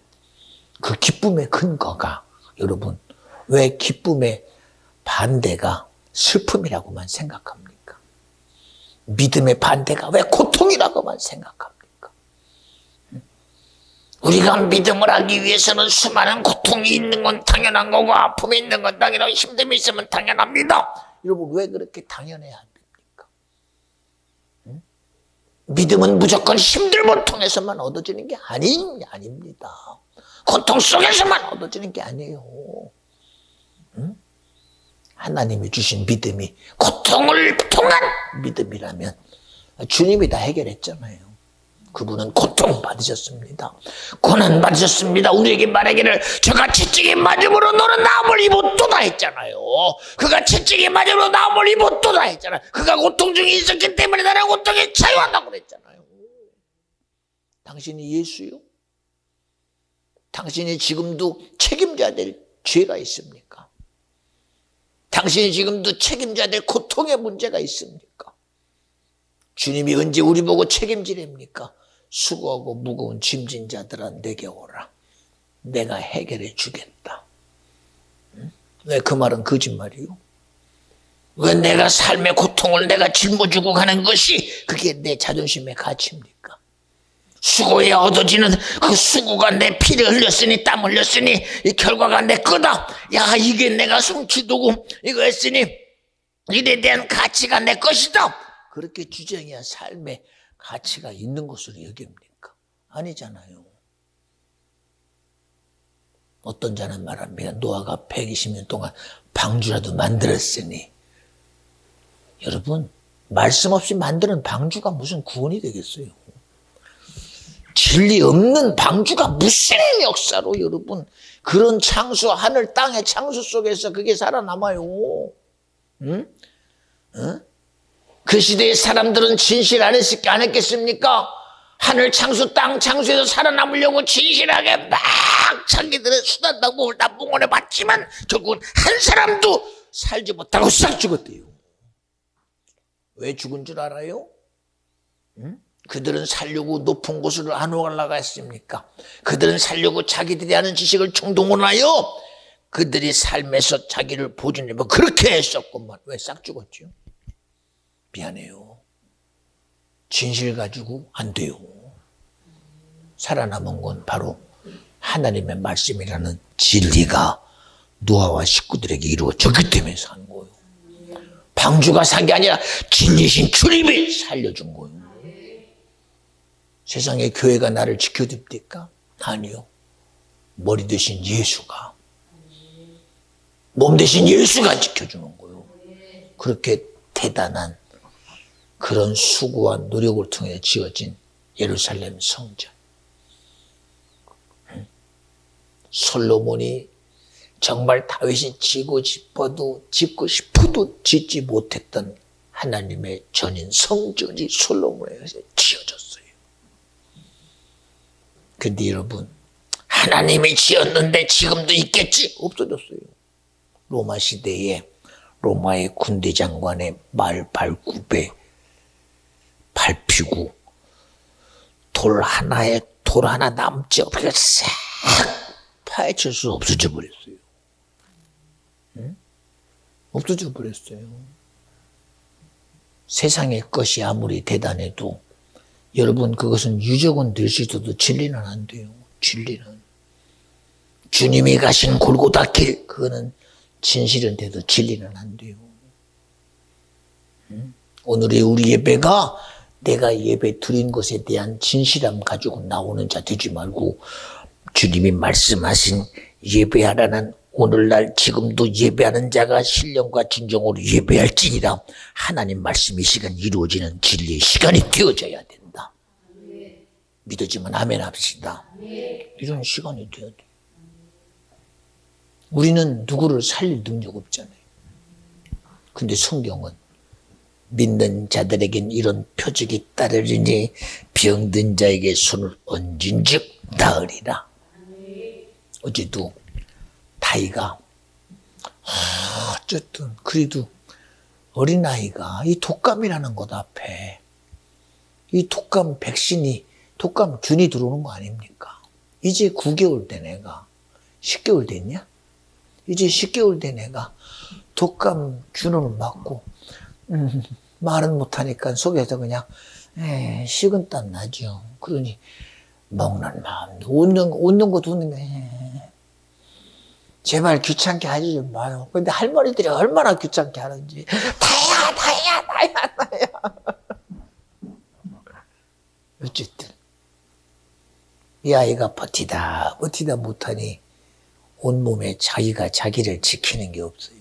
그 기쁨의 근거가 여러분 왜 기쁨의 반대가 슬픔이라고만 생각합니까? 믿음의 반대가 왜 고통이라고만 생각합니까? 우리가 믿음을 하기 위해서는 수많은 고통이 있는 건 당연한 거고 아픔이 있는 건 당연하고 힘듦이 있으면 당연합니다. 여러분 왜 그렇게 당연해야 합니까? 믿음은 무조건 힘듦을 통해서만 얻어지는 게 아닙니다. 고통 속에서만 얻어지는 게 아니에요. 하나님이 주신 믿음이 고통을 통한 믿음이라면 주님이 다 해결했잖아요. 그분은 고통 받으셨습니다. 고난 받으셨습니다. 우리에게 말하기를 저가 채찍에 맞음으로 너는 나음을 입었도다 했잖아요. 그가 채찍에 맞음으로 나음을 입었도다 했잖아요. 그가 고통 중에 있었기 때문에 나는 고통에 자유한다고 그랬잖아요. 당신이 예수요? 당신이 지금도 책임져야 될 죄가 있습니까? 당신이 지금도 책임져야 될 고통의 문제가 있습니까? 주님이 언제 우리 보고 책임지랍니까? 수고하고 무거운 짐진 자들아 내게 오라. 내가 해결해 주겠다. 왜 그 말은 거짓말이요? 왜 내가 삶의 고통을 내가 짊어지고 가는 것이 그게 내 자존심의 가치입니까? 수고해야 얻어지는 그 수고가 내 피를 흘렸으니 땀 흘렸으니 이 결과가 내 거다. 야 이게 내가 성취도고 이거 했으니 일에 대한 가치가 내 것이다. 그렇게 주장해야 삶의 가치가 있는 것으로 여깁니까? 아니잖아요. 어떤 자는 말합니다. 노아가 120년 동안 방주라도 만들었으니. 여러분 말씀 없이 만드는 방주가 무슨 구원이 되겠어요? 진리 없는 방주가 무슨 역사로 여러분 그런 창수 하늘 땅의 창수 속에서 그게 살아남아요. 응? 응? 그 시대의 사람들은 진실 안 했겠습니까? 하늘 창수 땅 창수에서 살아남으려고 진실하게 막 자기들의 수단 방법을 다 봉헌해 봤지만 결국은 한 사람도 살지 못하고 싹 죽었대요. 왜 죽은 줄 알아요? 응? 그들은 살려고 높은 곳으로 안 올라갔습니까? 그들은 살려고 자기들이 아는 지식을 총동원하여 그들이 삶에서 자기를 보존하고 그렇게 했었건만 왜 싹 죽었죠? 미안해요. 진실 가지고 안 돼요. 살아남은 건 바로 하나님의 말씀이라는 진리가 노아와 식구들에게 이루어졌기 때문에 산 거예요. 방주가 산 게 아니라 진리신 주님이 살려준 거예요. 세상에 교회가 나를 지켜줍니까? 아니요. 머리 대신 예수가, 몸 대신 예수가 지켜주는 거예요. 그렇게 대단한 그런 수고와 노력을 통해 지어진 예루살렘 성전. 솔로몬이 정말 다윗이 짓고 싶어도 짓지 못했던 하나님의 전인 성전이 솔로몬에게 지어졌어요. 근데 여러분, 하나님이 지었는데 지금도 있겠지? 없어졌어요. 로마 시대에 로마의 군대 장관의 말 발굽에 밟히고 돌 하나 남지 없게 싹 파헤칠 수 없어져 버렸어요. 응? 없어져 버렸어요. 세상의 것이 아무리 대단해도 여러분 그것은 유적은 될 수 있어도 진리는 안 돼요. 진리는. 주님이 가신 골고다 길, 그거는 진실은 돼도 진리는 안 돼요. 응? 오늘의 우리 예배가 내가 예배 드린 것에 대한 진실함 가지고 나오는 자 되지 말고 주님이 말씀하신 예배하라는 오늘날 지금도 예배하는 자가 신령과 진정으로 예배할지니라 하나님 말씀이 시간 이루어지는 진리의 시간이 되어져야 된다. 믿어지면 아멘 합시다. 이런 시간이 되어야 돼. 우리는 누구를 살릴 능력 없잖아요. 근데 성경은 믿는 자들에겐 이런 표적이 따르리니 병든 자에게 손을 얹은 즉 나으리라. 어제도 다이가 어쨌든 그래도 어린아이가 이 독감이라는 것 앞에 이 독감 백신이 독감균이 들어오는 거 아닙니까? 이제 9개월 된 애가 10개월 됐냐? 이제 10개월 된 애가 독감균을 맞고 말은 못하니까 속에서 그냥 식은땀 나죠. 그러니 먹는 마음도 웃는 것도 웃는 게 제발 귀찮게 하지 좀 마요. 근데 할머니들이 얼마나 귀찮게 하는지 다야 어쨌든 이 아이가 버티다 못하니 온몸에 자기가 자기를 지키는 게 없어요.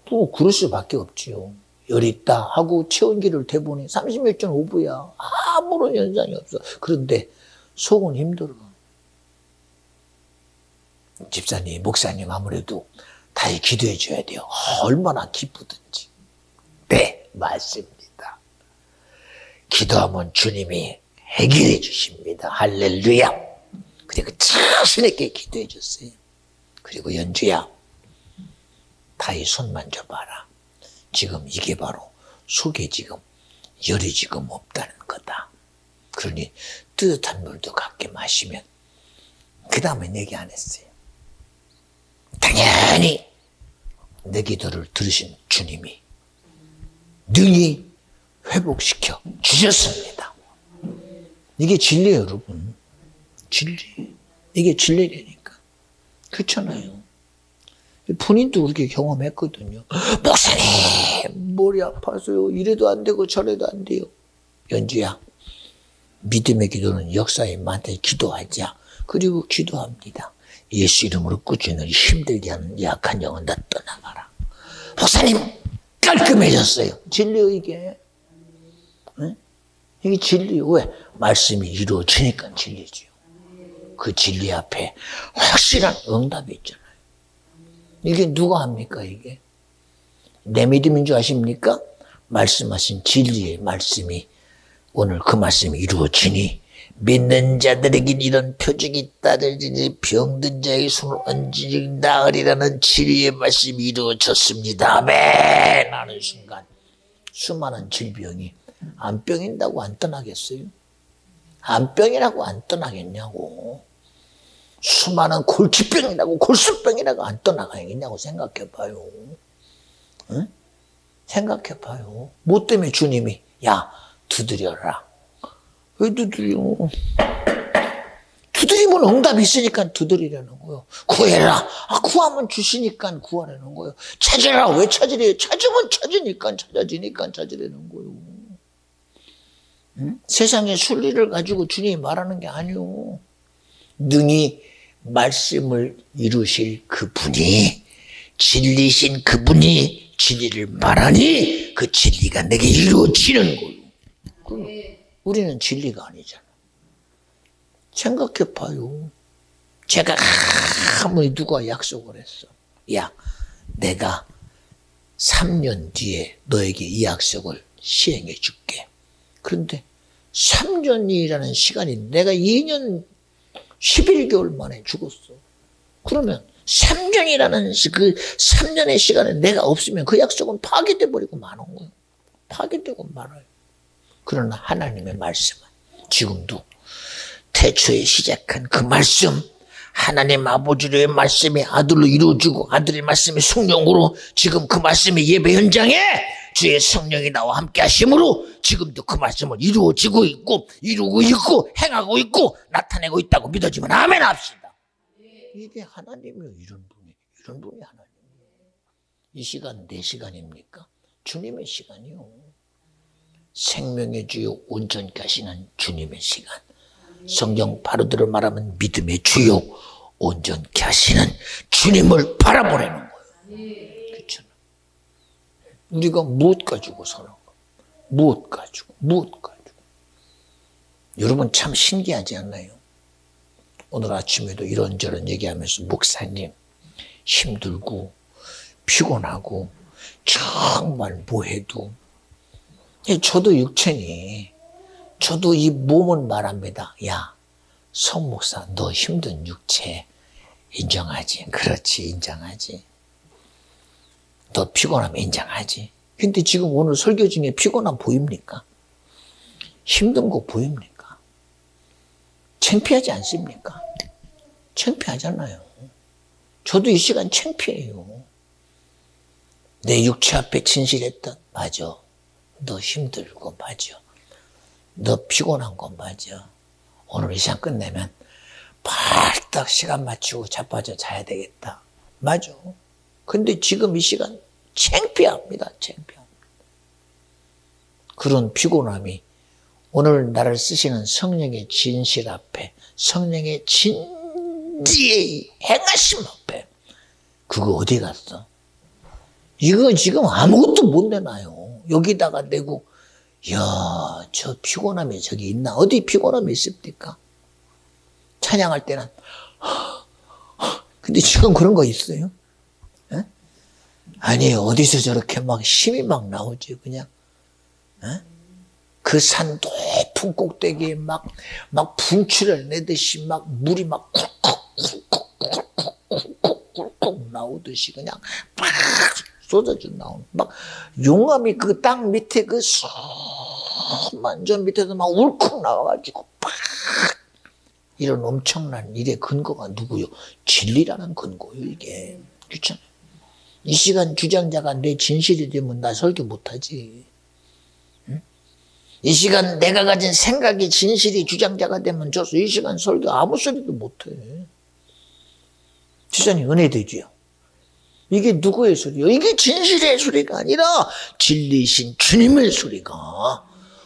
또 그럴 수밖에 없지요. 열 있다 하고 체온계를 대보니 36.5도야. 아무런 현상이 없어. 그런데 속은 힘들어. 집사님, 목사님 아무래도 다시 기도해 줘야 돼요. 얼마나 기쁘든지. 네, 맞습니다. 기도하면 주님이 해결해 주십니다. 할렐루야. 그리고 자신 있게 기도해 줬어요. 그리고 연주야, 다이 손 만져봐라. 지금 이게 바로 속에 지금 열이 지금 없다는 거다. 그러니 뜨뜻한 물도 갖게 마시면 그 다음에 얘기 안 했어요. 당연히 내 기도를 들으신 주님이 능히 회복시켜 주셨습니다. 이게 진리예요, 여러분. 진리. 이게 진리라니까. 그렇잖아요. 본인도 그렇게 경험했거든요. 목사님, 머리 아파서요. 이래도 안 되고 저래도 안 돼요. 연주야, 믿음의 기도는 역사에 많다. 기도하자. 그리고 기도합니다. 예수 이름으로 꾸준히 힘들게 하는 약한 영은 다 떠나가라. 목사님, 깔끔해졌어요. 진리요, 이게. 네? 이게 진리요. 왜? 말씀이 이루어지니까 진리지요. 그 진리 앞에 확실한 응답이 있잖아요. 이게 누가 합니까, 이게? 내 믿음인 줄 아십니까? 말씀하신 진리의 말씀이 오늘 그 말씀이 이루어지니 믿는 자들에겐 이런 표적이 따르리니 병든 자의 손을 얹으니 나으리라는 진리의 말씀이 이루어졌습니다. 아멘! 하는 순간 수많은 질병이 안 병인다고 안 떠나겠어요? 안 병이라고 안 떠나겠냐고. 수많은 골치병이라고 골수병이라고 안 떠나가겠냐고 생각해봐요. 응? 생각해봐요. 뭐 때문에 주님이 야 두드려라. 왜 두드려? 두드리면 응답이 있으니까 두드리려는 거예요. 구해라. 구하면 주시니까 구하라는 거예요. 찾으라. 왜 찾으래요? 찾으면 찾으니까 찾아지니까 찾으라는 거예요. 응? 세상의 순리를 가지고 주님이 말하는 게 아니요. 능히 말씀을 이루실 그분이 진리신 그분이 진리를 말하니 그 진리가 내게 이루어지는 거예요. 우리는 진리가 아니잖아. 생각해봐요. 제가 아무리 누가 약속을 했어. 야, 내가 3년 뒤에 너에게 이 약속을 시행해 줄게. 그런데 3년이라는 시간이 내가 2년 11개월 만에 죽었어. 그러면 3년이라는 그 3년의 시간에 내가 없으면 그 약속은 파괴돼 버리고 마는 거예요. 파괴되고 말아요. 그러나 하나님의 말씀은 지금도 태초에 시작한 그 말씀, 하나님 아버지의 말씀이 아들로 이루어지고 아들의 말씀이 성령으로 지금 그 말씀이 예배 현장에 주의 성령이 나와 함께 하심으로 지금도 그 말씀을 이루어지고 있고 이루고 있고 행하고 있고 나타내고 있다고 믿어지면 아멘 합시다. 이게 하나님이요. 이런 분이 하나님이에요. 이 시간 내 시간입니까? 주님의 시간이요. 생명의 주요 온전케 하시는 주님의 시간. 성경 바로대로 말하면 믿음의 주요 온전케 하시는 주님을 바라보라는 거예요. 그렇죠? 우리가 무엇 가지고 사는 거? 무엇 가지고? 여러분 참 신기하지 않나요? 오늘 아침에도 이런저런 얘기하면서 목사님 힘들고 피곤하고 정말 뭐해도 저도 육체니 저도 이 몸은 말합니다. 야, 성 목사 너 힘든 육체 인정하지? 그렇지, 인정하지. 너 피곤하면 인정하지. 근데 지금 오늘 설교 중에 피곤함 보입니까? 힘든 거 보입니까? 창피하지 않습니까? 창피하잖아요. 저도 이 시간 창피해요. 내 육체 앞에 진실했던 맞아. 너 힘들고 맞아. 너 피곤한 건 맞아. 오늘 이 시간 끝내면 발딱 시간 맞추고 자빠져 자야 되겠다. 맞아. 근데 지금 이 시간 창피합니다. 그런 피곤함이 오늘 나를 쓰시는 성령의 진실 앞에 성령의 진지의 행하심 앞에 그거 어디 갔어? 이거 지금 아무것도 못 내놔요. 여기다가 내고 야, 저 피곤함이 저기 있나? 어디 피곤함이 있습니까? 찬양할 때는 근데 지금 그런 거 있어요? 에? 아니 어디서 저렇게 막 힘이 막 나오지 그냥 그 산 높은 꼭대기에 막 분출을 내듯이 막 물이 막 쿵쿵쿵쿵쿵쿵쿵 나오듯이 그냥 막 쏟아져 나오는 막 용암이 그 땅 밑에 그 수만 전 밑에서 막 울컥 나와가지고 팍 이런 엄청난 일의 근거가 누구요? 진리라는 근거요 이게. 그렇죠? 이 시간 주장자가 내 진실이 되면 나 설교 못하지. 응? 이 시간 내가 가진 생각이 진실이 주장자가 되면 저서 이 시간 설교 아무 소리도 못해. 지사님 은혜 되지요. 이게 누구의 소리요? 이게 진실의 소리가 아니라 진리신 주님의 소리가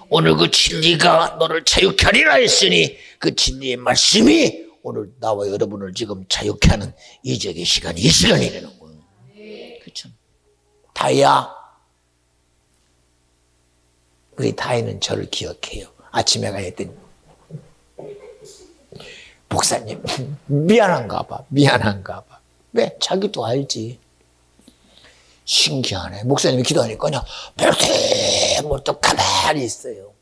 오늘 그 진리가 너를 자유케 하리라 했으니 그 진리의 말씀이 오늘 나와 여러분을 지금 자유케 하는 이적의 시간이 이 시간이라는 거예요. 그렇죠? 다이야. 우리 다이는 저를 기억해요. 아침에 가야 했더니 목사님 미안한가 봐. 왜? 자기도 알지. 신기하네. 목사님이 기도하니까 그냥 별게 뭐 또 가만히 있어요.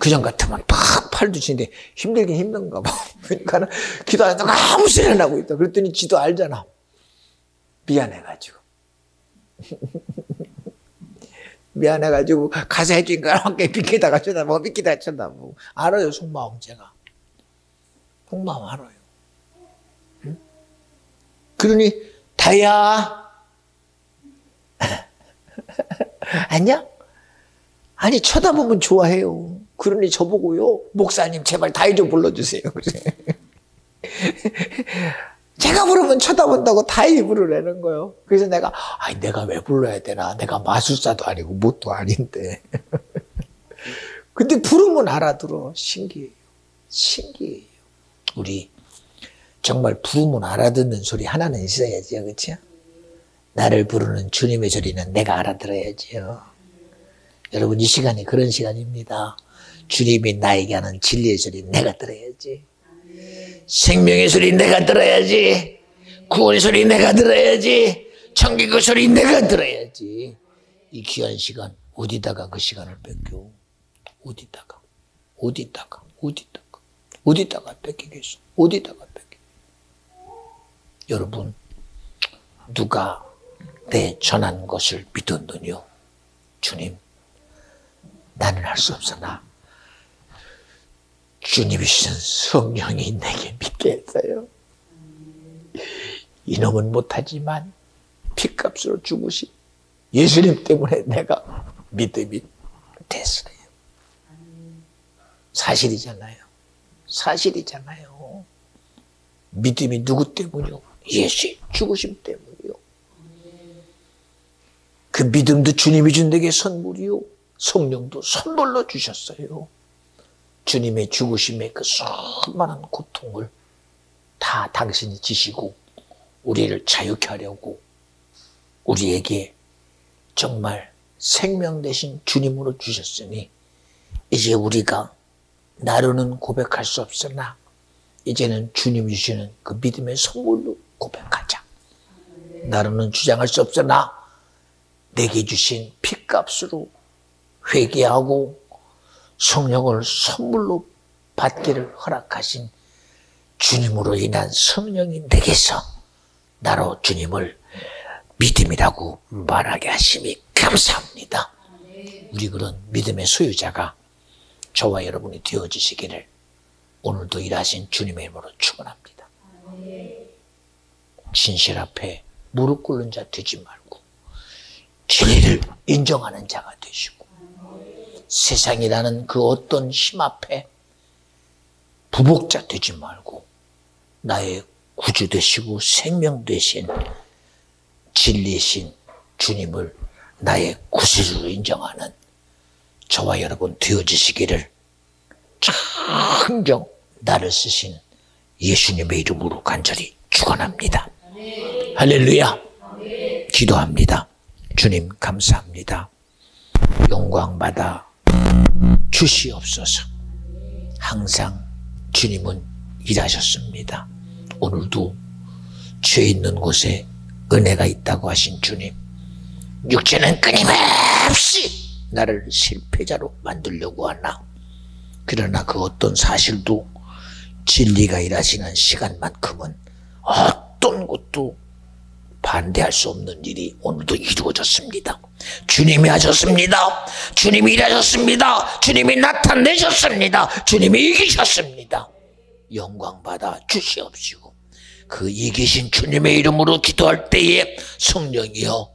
그전 같으면 팍 팔도 치는데 힘들긴 힘든가 봐. 그러니까 기도하다가 아무 소리 안 하고 있다. 그랬더니 지도 알잖아. 미안해가지고. 미안해가지고 가서 해주니까 함께 비키다가 쳐다보고. 알아요, 속마음 제가. 속마음 알아요. 응? 그러니 다야. 안녕? 아니 쳐다보면 좋아해요. 그러니 저보고요. 목사님 제발 다이 좀 불러주세요. 제가 부르면 쳐다본다고 다이 부르라는 거예요. 그래서 내가 내가 왜 불러야 되나. 내가 마술사도 아니고 뭣도 아닌데. 근데 부르면 알아들어. 신기해요. 우리 정말 부르면 알아듣는 소리 하나는 있어야지요. 그렇죠? 나를 부르는 주님의 소리는 내가 알아들어야지요. 여러분 이 시간이 그런 시간입니다. 주님이 나에게 하는 진리의 소리 내가 들어야지. 생명의 소리 내가 들어야지. 구원의 소리 내가 들어야지. 천국의 소리 내가 들어야지. 이 귀한 시간 어디다가 그 시간을 뺏겨? 어디다가 뺏기겠어? 어디다가 뺏겨? 여러분, 누가 내 전한 것을 믿었느뇨? 주님, 나는 할 수 없으나 주님이신 성령이 내게 믿게 했어요. 이놈은 못하지만 피값으로 죽으신 예수님 때문에 내가 믿음이 됐어요. 사실이잖아요. 믿음이 누구 때문이요? 예수의 죽으심 때문이요. 그 믿음도 주님이 준 내게 선물이요. 성령도 선물로 주셨어요. 주님의 죽으심의 그 수많은 고통을 다 당신이 지시고 우리를 자유케 하려고 우리에게 정말 생명 대신 주님으로 주셨으니 이제 우리가 나로는 고백할 수 없으나 이제는 주님이 주시는 그 믿음의 선물로 고백하자. 나로는 주장할 수 없으나 내게 주신 피값으로 회개하고 성령을 선물로 받기를 허락하신 주님으로 인한 성령이 내게서 나로 주님을 믿음이라고 말하게 하심이 감사합니다. 우리 그런 믿음의 소유자가 저와 여러분이 되어주시기를 오늘도 일하신 주님의 이름으로 축원합니다. 진실 앞에 무릎 꿇는 자 되지 말고 진리를 인정하는 자가 되시고 세상이라는 그 어떤 힘 앞에 부복자 되지 말고 나의 구주 되시고 생명 되신 진리신 주님을 나의 구주로 인정하는 저와 여러분 되어지시기를 청정 나를 쓰신 예수님의 이름으로 간절히 축원합니다. 할렐루야. 기도합니다. 주님 감사합니다. 영광받아 주시옵소서. 항상 주님은 일하셨습니다. 오늘도 죄 있는 곳에 은혜가 있다고 하신 주님, 육체는 끊임없이 나를 실패자로 만들려고 하나, 그러나 그 어떤 사실도 진리가 일하시는 시간만큼은 어떤 것도 반대할 수 없는 일이 오늘도 이루어졌습니다. 주님이 하셨습니다. 주님이 일하셨습니다. 주님이 나타내셨습니다. 주님이 이기셨습니다. 영광받아 주시옵시고 그 이기신 주님의 이름으로 기도할 때에 성령이여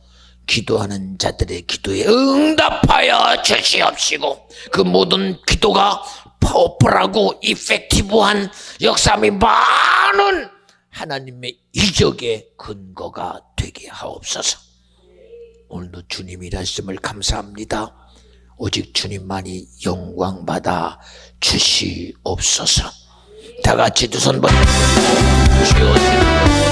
기도하는 자들의 기도에 응답하여 주시옵시고 그 모든 기도가 파워풀하고 이펙티브한 역사함이 많은 하나님의 이적의 근거가 되게 하옵소서. 오늘도 주님이 일하심을 감사합니다. 오직 주님만이 영광받아 주시옵소서. 다 같이 두 손 벌려 주시옵소서.